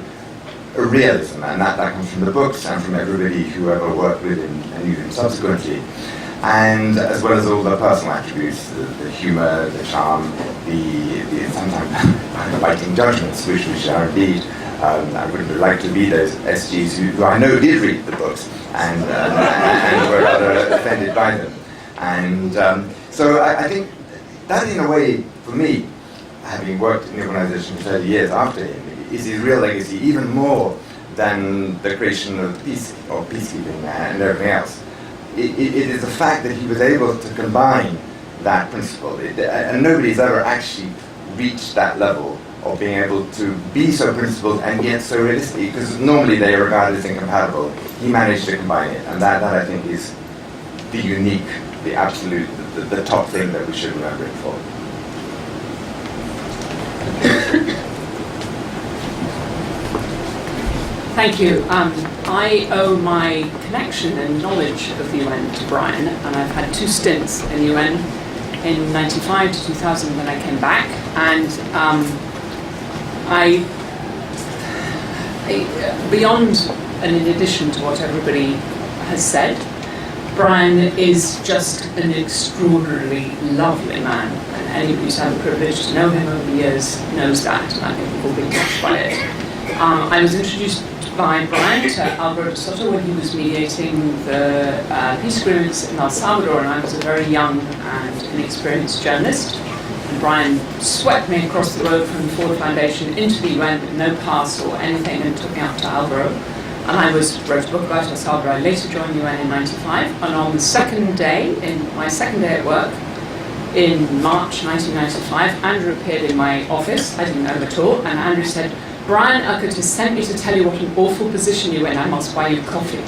a realism, and that comes from the books and from everybody who ever worked with him and knew him subsequently. And as well as all the personal attributes, the humor, the charm, the sometimes biting judgments, which are indeed, I would like to be those SGs who I know did read the books and were rather offended by them. And so I think that, in a way, for me, having worked in the organization for 30 years after him, is his real legacy, even more than the creation of peacekeeping and everything else. It is the fact that he was able to combine that principle, and nobody's ever actually reached that level of being able to be so principled and yet so realistic, because normally they are regarded as incompatible. He managed to combine it, and that I think is the unique, the absolute, the top thing that we should remember him for. Thank you. I owe my connection and knowledge of the UN to Brian, and I've had 2 stints in the UN in 95 to 2000 when I came back, and beyond and in addition to what everybody has said, Brian is just an extraordinarily lovely man, and anybody who's had the privilege to know him over the years knows that, and I think we've all been touched by it. I was introduced by Brian to Alberto Soto when he was mediating the peace agreements in El Salvador, and I was a very young and inexperienced journalist. And Brian swept me across the road from the Ford Foundation into the UN with no pass or anything and took me out to Alvaro. And I wrote a book about El Salvador. I later joined the UN in 95, and on the second day, my second day at work, in March 1995, Andrew appeared in my office. I didn't know him at all, and Andrew said, "Brian Urquhart has sent me to tell you what an awful position you're in. I must buy you coffee."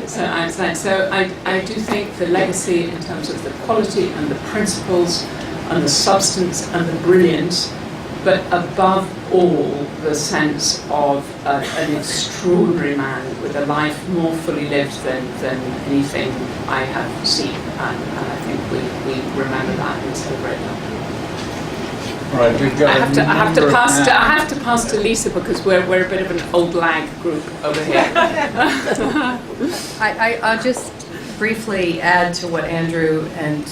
So I do think the legacy in terms of the quality and the principles and the substance and the brilliance, but above all, the sense of an extraordinary man with a life more fully lived than anything I have seen. And I think we remember that and celebrate that. Right, we've got I have to pass to Lisa because we're a bit of an old lag group over here. I'll just briefly add to what Andrew and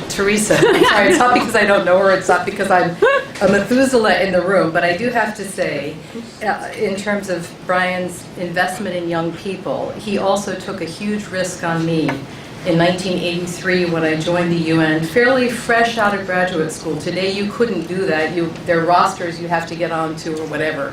Teresa. I'm sorry, it's not because I don't know her, it's not because I'm a Methuselah in the room, but I do have to say, in terms of Brian's investment in young people, he also took a huge risk on me in 1983 when I joined the UN, fairly fresh out of graduate school. Today you couldn't do that. There are rosters you have to get onto or whatever.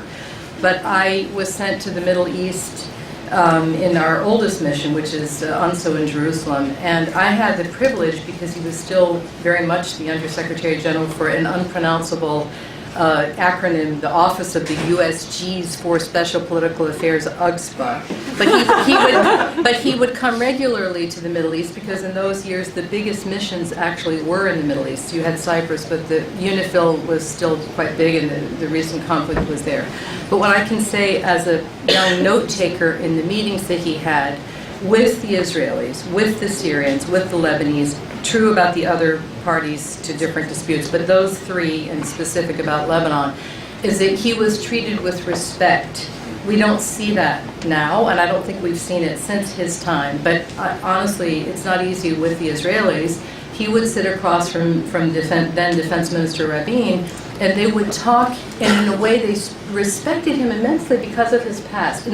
But I was sent to the Middle East in our oldest mission, which is UNSO in Jerusalem. And I had the privilege, because he was still very much the Undersecretary General for an unpronounceable acronym, the Office of the USGs for Special Political Affairs, UGSPA. But he would come regularly to the Middle East, because in those years the biggest missions actually were in the Middle East. You had Cyprus, but the UNIFIL was still quite big, and the recent conflict was there. But what I can say as a young note taker in the meetings that he had with the Israelis, with the Syrians, with the Lebanese, true about the other parties to different disputes, but those 3 in specific about Lebanon, is that he was treated with respect. We don't see that now, and I don't think we've seen it since his time, but honestly, it's not easy with the Israelis. He would sit across from then Defense Minister Rabin, and they would talk, and in a way they respected him immensely because of his past.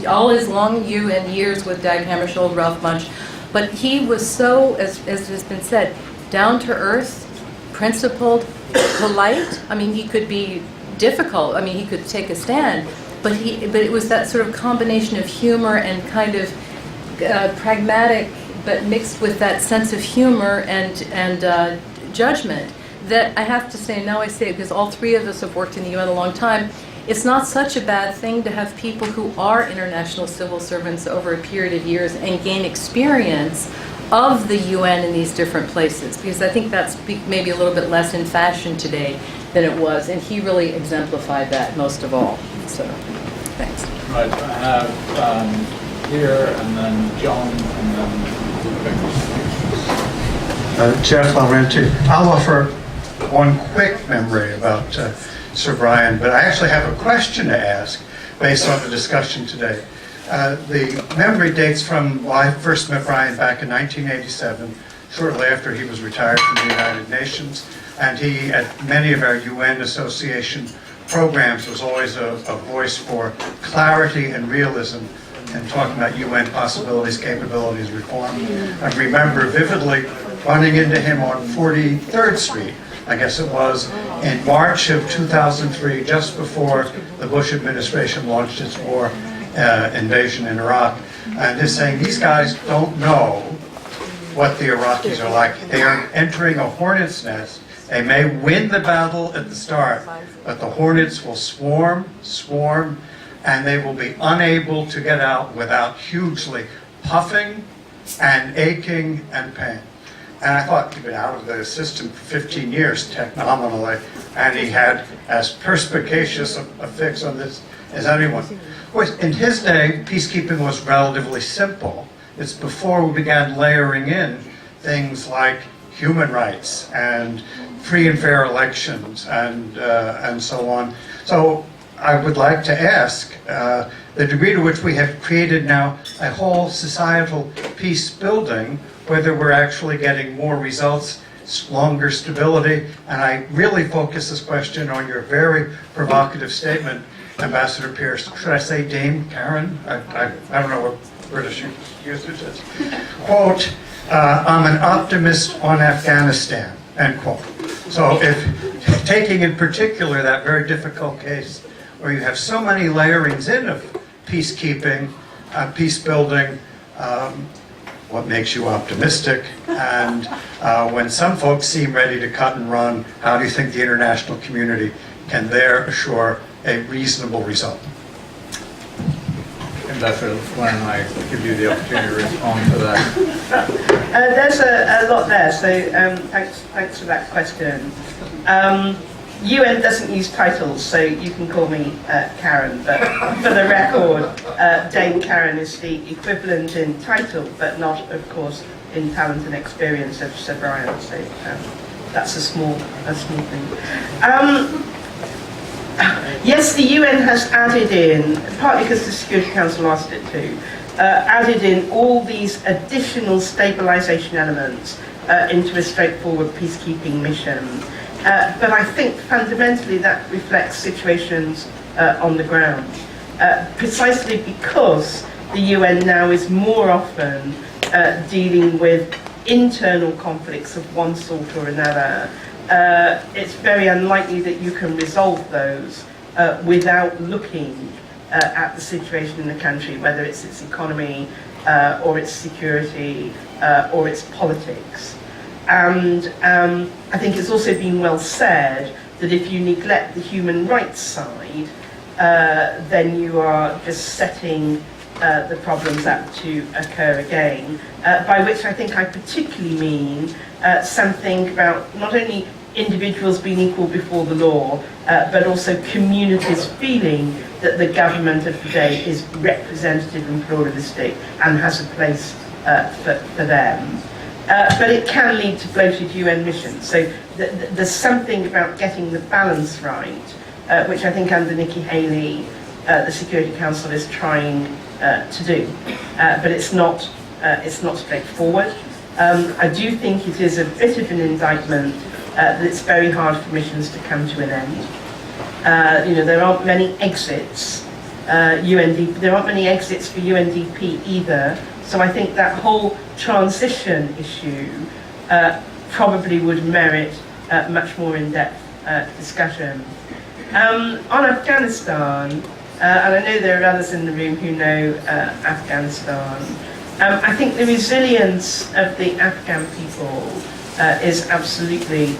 All his long UN years with Dag Hammarskjöld, Ralph Bunche, but he was so, as has been said, down to earth, principled, polite. He could be difficult. He could take a stand, but it was that sort of combination of humor and kind of pragmatic, but mixed with that sense of humor and judgment that I have to say, now I say it because all 3 of us have worked in the UN a long time, it's not such a bad thing to have people who are international civil servants over a period of years and gain experience of the UN in these different places, because I think that's maybe a little bit less in fashion today than it was, and he really exemplified that most of all. So, thanks. Right, I have here, and then John, and then Jeff Laurenti. I'll offer one quick memory about Sir Brian, but I actually have a question to ask based on the discussion today. The memory dates from, well, I first met Brian back in 1987, shortly after he was retired from the United Nations, and he, at many of our UN Association programs, was always a voice for clarity and realism and talking about UN possibilities, capabilities, reform. I remember vividly running into him on 43rd Street, I guess it was, in March of 2003, just before the Bush administration launched its war invasion in Iraq, and just saying, these guys don't know what the Iraqis are like. They are entering a hornet's nest. They may win the battle at the start, but the hornets will swarm, and they will be unable to get out without hugely puffing and aching and pain. And I thought he'd been out of the system for 15 years, nominally, and he had as perspicacious a fix on this as anyone. Of course, in his day, peacekeeping was relatively simple. It's before we began layering in things like human rights and free and fair elections and so on. So I would like to ask the degree to which we have created now a whole societal peace building, whether we're actually getting more results, longer stability, and I really focus this question on your very provocative statement, Ambassador Pierce. Should I say Dame Karen? I don't know what British usage is. Quote, I'm an optimist on Afghanistan, end quote. So if taking in particular that very difficult case where you have so many layerings in of peacekeeping, peace building, what makes you optimistic, and when some folks seem ready to cut and run, how do you think the international community can there assure a reasonable result? Ambassador, why don't I give you the opportunity to respond to that? There's a lot there, so thanks for that question. UN doesn't use titles, so you can call me Karen, but for the record, Dame Karen is the equivalent in title, but not, of course, in talent and experience of Sir Brian, so that's a small thing. Yes, the UN has added in, partly because the Security Council asked it to, added in all these additional stabilisation elements into a straightforward peacekeeping mission. But I think fundamentally that reflects situations on the ground, precisely because the UN now is more often dealing with internal conflicts of one sort or another. It's very unlikely that you can resolve those without looking at the situation in the country, whether it's its economy or its security or its politics. And I think it's also been well said that if you neglect the human rights side, then you are just setting the problems up to occur again, by which I think I particularly mean something about not only individuals being equal before the law, but also communities feeling that the government of the day is representative and pluralistic and has a place for them. But it can lead to bloated UN missions. So there's something about getting the balance right, which I think under Nikki Haley, the Security Council is trying to do. But it's not straightforward. I do think it is a bit of an indictment that it's very hard for missions to come to an end. There aren't many exits. There aren't many exits for UNDP either. So I think that whole transition issue probably would merit much more in-depth discussion. On Afghanistan, and I know there are others in the room who know Afghanistan, I think the resilience of the Afghan people is absolutely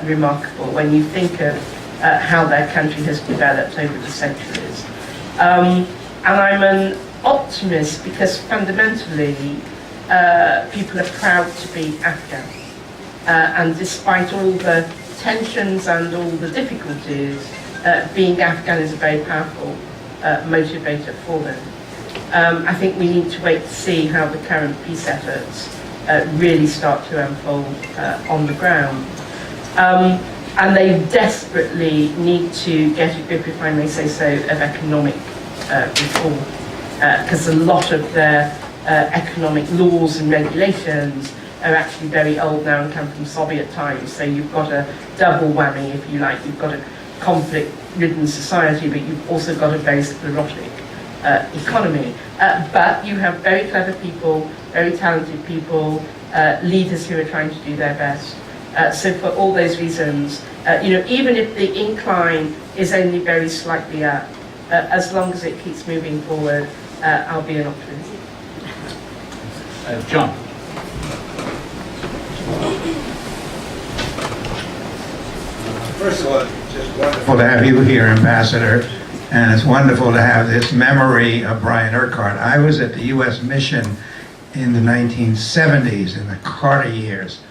remarkable when you think of how their country has developed over the centuries. And I'm an optimist because fundamentally people are proud to be Afghan. And despite all the tensions and all the difficulties, being Afghan is a very powerful motivator for them. I think we need to wait to see how the current peace efforts really start to unfold on the ground. And they desperately need to get a grip, if I may say so, of economic reform, because a lot of their economic laws and regulations are actually very old now and come from Soviet times. So you've got a double whammy, if you like. You've got a conflict-ridden society, but you've also got a very sclerotic economy. But you have very clever people, very talented people, leaders who are trying to do their best. So for all those reasons, even if the incline is only very slightly up, as long as it keeps moving forward, I'll be an optimist. John. First of all, it's just wonderful to have you here, Ambassador, and it's wonderful to have this memory of Brian Urquhart. I was at the U.S. mission in the 1970s, in the Carter years,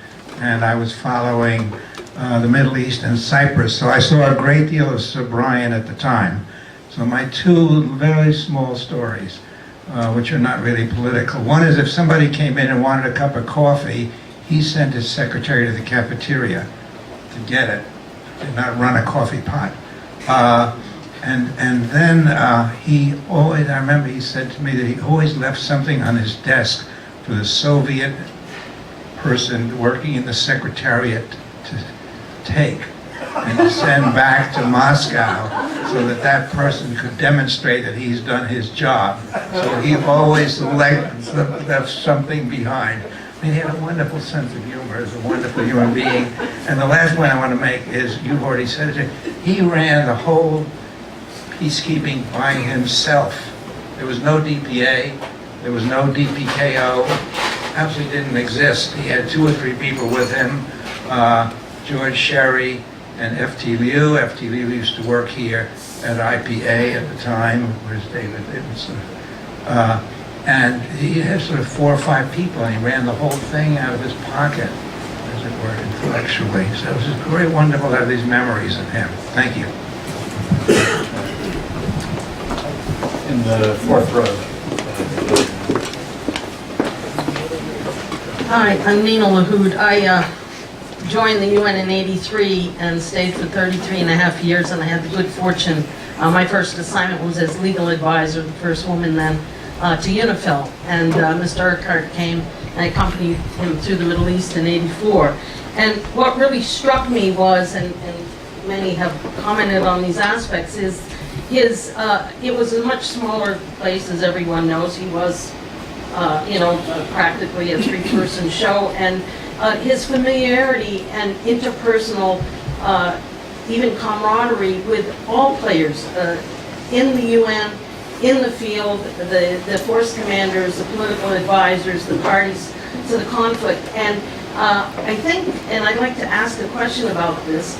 and I was following the Middle East and Cyprus, so I saw a great deal of Sir Brian at the time. So my two very small stories, which are not really political. One is if somebody came in and wanted a cup of coffee, he sent his secretary to the cafeteria to get it, did not run a coffee pot. And then he always, I remember he said to me that he always left something on his desk for the Soviet person working in the secretariat to take and to send back to Moscow so that that person could demonstrate that he's done his job. So he always left something behind. I mean, he had a wonderful sense of humor as a wonderful human being. And the last one I want to make is, you've already said it, he ran the whole peacekeeping by himself. There was no DPA, there was no DPKO, absolutely didn't exist. He had 2 or 3 people with him, George Sherry and F.T. Liu. F.T. Liu used to work here at IPA at the time. Where's David Davidson? And he had sort of 4 or 5 people, and he ran the whole thing out of his pocket, as it were, intellectually. So it was just very wonderful to have these memories of him. Thank you. In the 4th row. Hi, I'm Nina Lahoud. I joined the UN in '83 and stayed for 33 and a half years, and I had the good fortune. My first assignment was as legal advisor, the first woman then, to UNIFIL. And Mr. Urquhart came, and I accompanied him through the Middle East in '84. And what really struck me was, and many have commented on these aspects, is it was a much smaller place, as everyone knows. He was, practically a 3-person show, and his familiarity and interpersonal, even camaraderie with all players in the UN, in the field, the force commanders, the political advisors, the parties to the conflict. And I think, and I'd like to ask a question about this,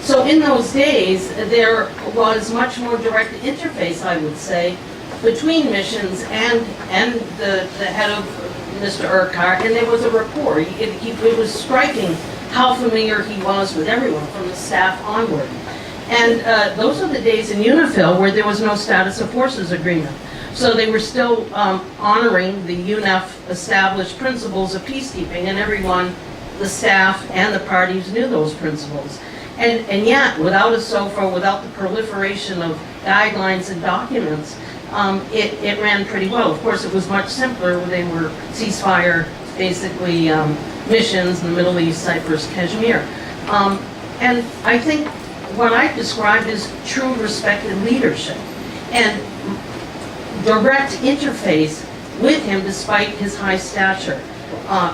so in those days, there was much more direct interface, I would say, between missions and the head of Mr. Urquhart, and there was a rapport. It was striking how familiar he was with everyone, from the staff onward. And those are the days in UNIFIL where there was no status of forces agreement. So they were still honoring the UNEF established principles of peacekeeping, and everyone, the staff and the parties, knew those principles. And yet, without a SOFA, without the proliferation of guidelines and documents, it ran pretty well. Of course, it was much simpler when they were ceasefire, basically missions in the Middle East, Cyprus, Kashmir. And I think what I described is true respected leadership and direct interface with him despite his high stature,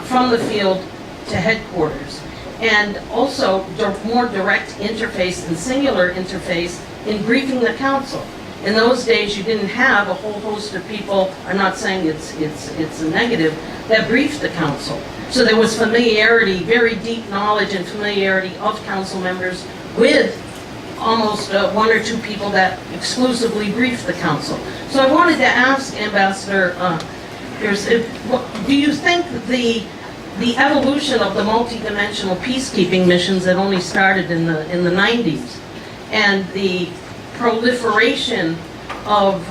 from the field to headquarters. And also more direct interface and singular interface in briefing the council. In those days, you didn't have a whole host of people, I'm not saying it's a negative, that briefed the council. So there was familiarity, very deep knowledge and familiarity of council members with almost 1 or 2 people that exclusively briefed the council. So I wanted to ask Ambassador Pierce, do you think the evolution of the multidimensional peacekeeping missions that only started in the 90s, and the proliferation of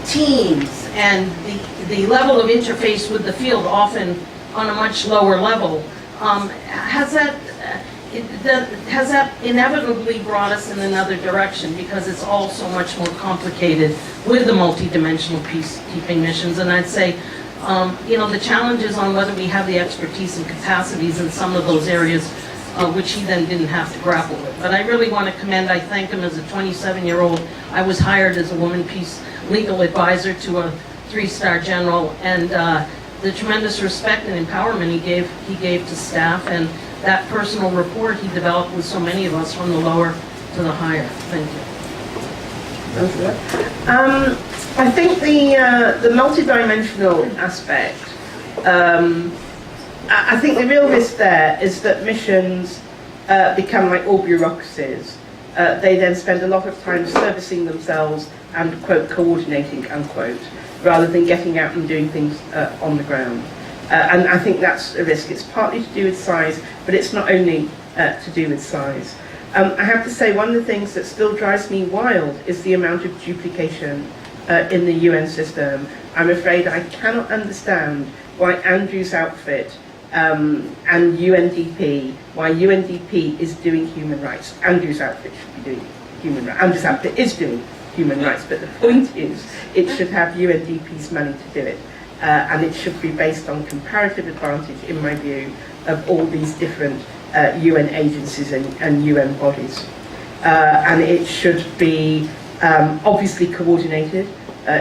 teams and the level of interface with the field, often on a much lower level, has that inevitably brought us in another direction, because it's all so much more complicated with the multidimensional peacekeeping missions? And I'd say, the challenges on whether we have the expertise and capacities in some of those areas, which he then didn't have to grapple with. But I really want to commend, I thank him as a 27-year-old. I was hired as a woman peace legal advisor to a 3-star general, and the tremendous respect and empowerment he gave to staff, and that personal rapport he developed with so many of us, from the lower to the higher. Thank you. I think the multidimensional aspect, I think the real risk there is that missions become like all bureaucracies. They then spend a lot of time servicing themselves and, quote, coordinating, unquote, rather than getting out and doing things on the ground. And I think that's a risk. It's partly to do with size, but it's not only to do with size. I have to say, one of the things that still drives me wild is the amount of duplication in the UN system. I'm afraid I cannot understand why Andrew's outfit and UNDP, why UNDP is doing human rights. Andrew's outfit should be doing human rights. Andrew's outfit is doing human rights, but the point is it should have UNDP's money to do it. And it should be based on comparative advantage, in my view, of all these different UN agencies and UN bodies. And it should be obviously coordinated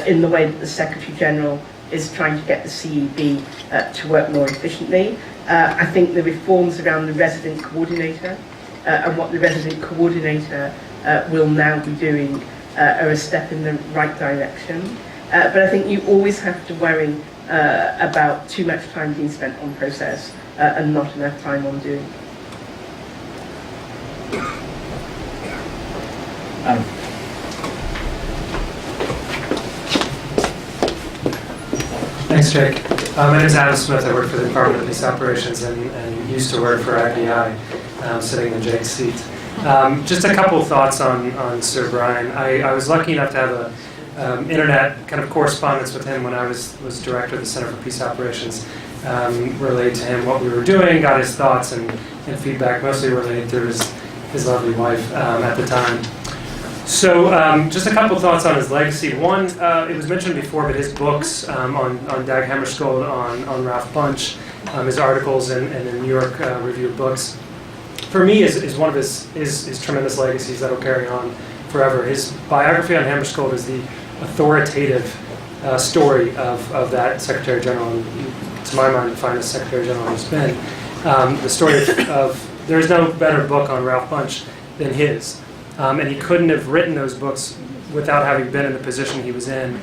in the way that the Secretary General is trying to get the CEB to work more efficiently. I think the reforms around the resident coordinator and what the resident coordinator will now be doing are a step in the right direction. But I think you always have to worry about too much time being spent on process and not enough time on doing. Thanks, Jake. My name is Adam Smith. I work for the Department of Peace Operations and used to work for IPI, sitting in Jake's seat. Just a couple of thoughts on Sir Brian. I was lucky enough to have a internet kind of correspondence with him when I was director of the Center for Peace Operations. Relayed to him what we were doing, got his thoughts and feedback, mostly related to his lovely wife at the time. So just a couple thoughts on his legacy. One, it was mentioned before, but his books on Dag Hammarskjöld, on Ralph Bunche, his articles in the New York Review of Books, for me is one of his tremendous legacies that will carry on forever. His biography on Hammarskjöld is the authoritative story of that Secretary General, and to my mind, the finest Secretary General he's been. The story of there's no better book on Ralph Bunche than his. And he couldn't have written those books without having been in the position he was in,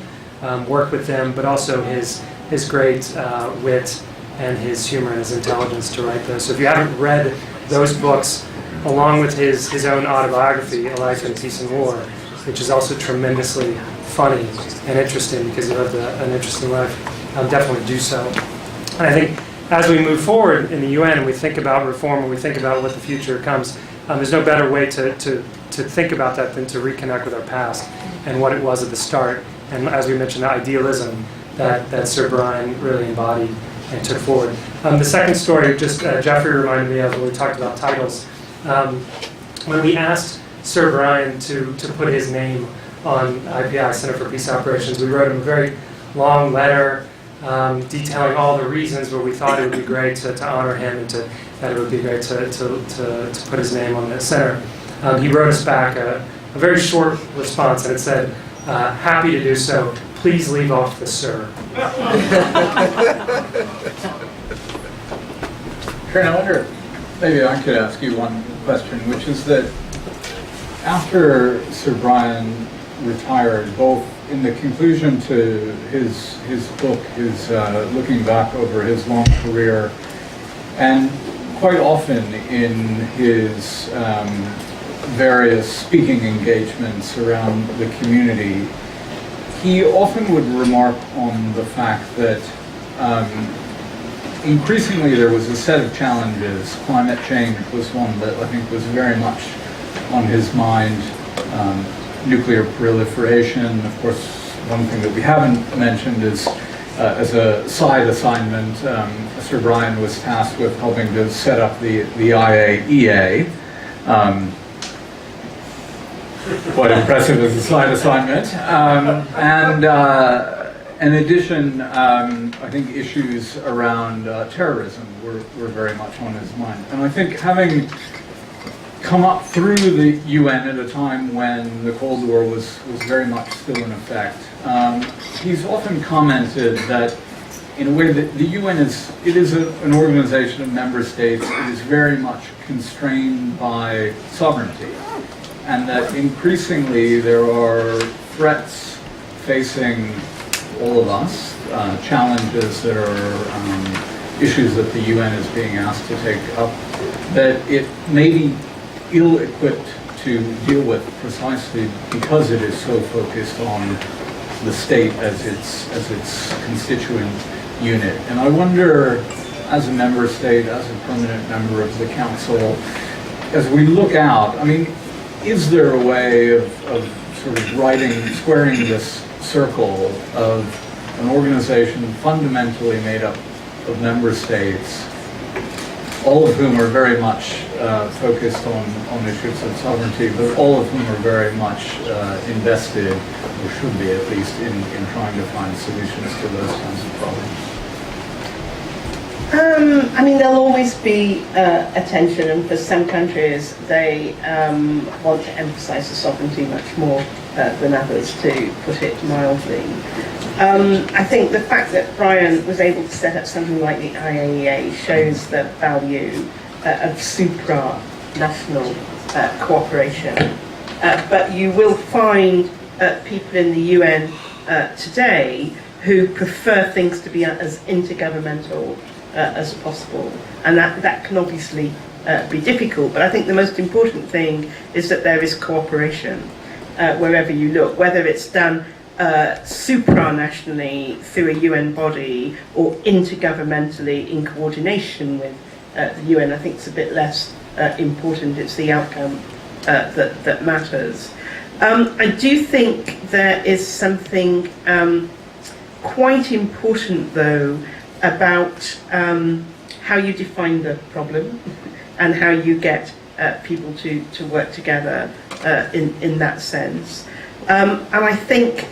worked with them, but also his great wit and his humor and his intelligence to write those. So if you haven't read those books, along with his own autobiography, A Life in Peace and War, which is also tremendously funny and interesting because he lived an interesting life, definitely do so. And I think as we move forward in the UN and we think about reform and we think about what the future comes, there's no better way to think about that than to reconnect with our past and what it was at the start. And as we mentioned, the idealism that Sir Brian really embodied and took forward. The second story, just Jeffrey reminded me of when we talked about titles. When we asked Sir Brian to put his name on IPI, Center for Peace Operations, we wrote him a very long letter detailing all the reasons where we thought it would be great to honor him and that it would be great to put his name on the center. He wrote us back a very short response, and it said, happy to do so, please leave off the sir. Karen, I wonder if maybe I could ask you one question, which is that after Sir Brian retired, both in the conclusion to his book, his looking back over his long career, and quite often in his various speaking engagements around the community, he often would remark on the fact that increasingly there was a set of challenges. Climate change was one that I think was very much on his mind. Nuclear proliferation, of course, one thing that we haven't mentioned is as a side assignment, Sir Brian was tasked with helping to set up the IAEA. Quite impressive as a side assignment. And in addition, I think issues around terrorism were very much on his mind. And I think having come up through the UN at a time when the Cold War was very much still in effect, he's often commented that in a way that the UN is an organization of member states. It is very much constrained by sovereignty, and that increasingly there are threats facing all of us, challenges that are issues that the UN is being asked to take up, that it may be ill-equipped to deal with precisely because it is so focused on the state as its constituent unit. And I wonder, as a member state, as a permanent member of the council, as we look out, I mean, is there a way of sort of squaring this circle of an organization fundamentally made up of member states, all of whom are very much focused on issues of sovereignty, but all of whom are very much invested, or should be at least, in trying to find solutions to those kinds of problems? I mean, there'll always be a tension, and for some countries, they want to emphasize the sovereignty much more than others, to put it mildly. I think the fact that Brian was able to set up something like the IAEA shows the value of supranational cooperation. But you will find people in the UN today who prefer things to be as intergovernmental as possible, and that can obviously be difficult, but I think the most important thing is that there is cooperation wherever you look, whether it's done supranationally through a UN body or intergovernmentally in coordination with the UN. I think it's a bit less important. It's the outcome that matters. I do think there is something quite important, though, about how you define the problem and how you get people to work together in that sense. And I think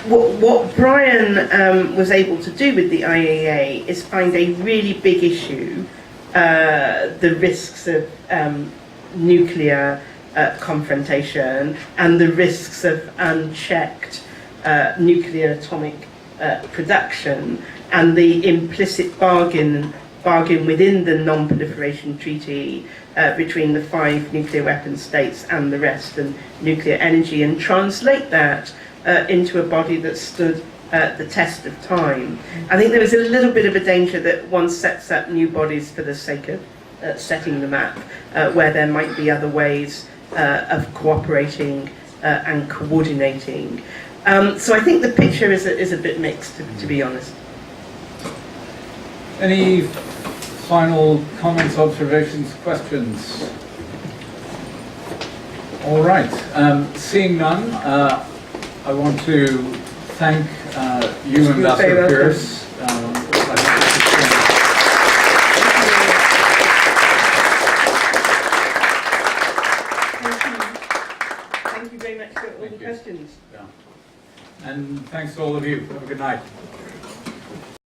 what Brian was able to do with the IAEA is find a really big issue, the risks of nuclear confrontation and the risks of unchecked nuclear atomic production, and the implicit bargain within the non-proliferation treaty between the 5 nuclear weapon states and the rest, and nuclear energy, and translate that into a body that stood the test of time. I think there is a little bit of a danger that one sets up new bodies for the sake of setting them up, where there might be other ways of cooperating and coordinating. So I think the picture is a bit mixed, to be honest. Any final comments, observations, questions? All right. Seeing none, I want to thank you, Ambassador Pierce. Thank you very much for all the questions. Yeah. And thanks to all of you. Have a good night.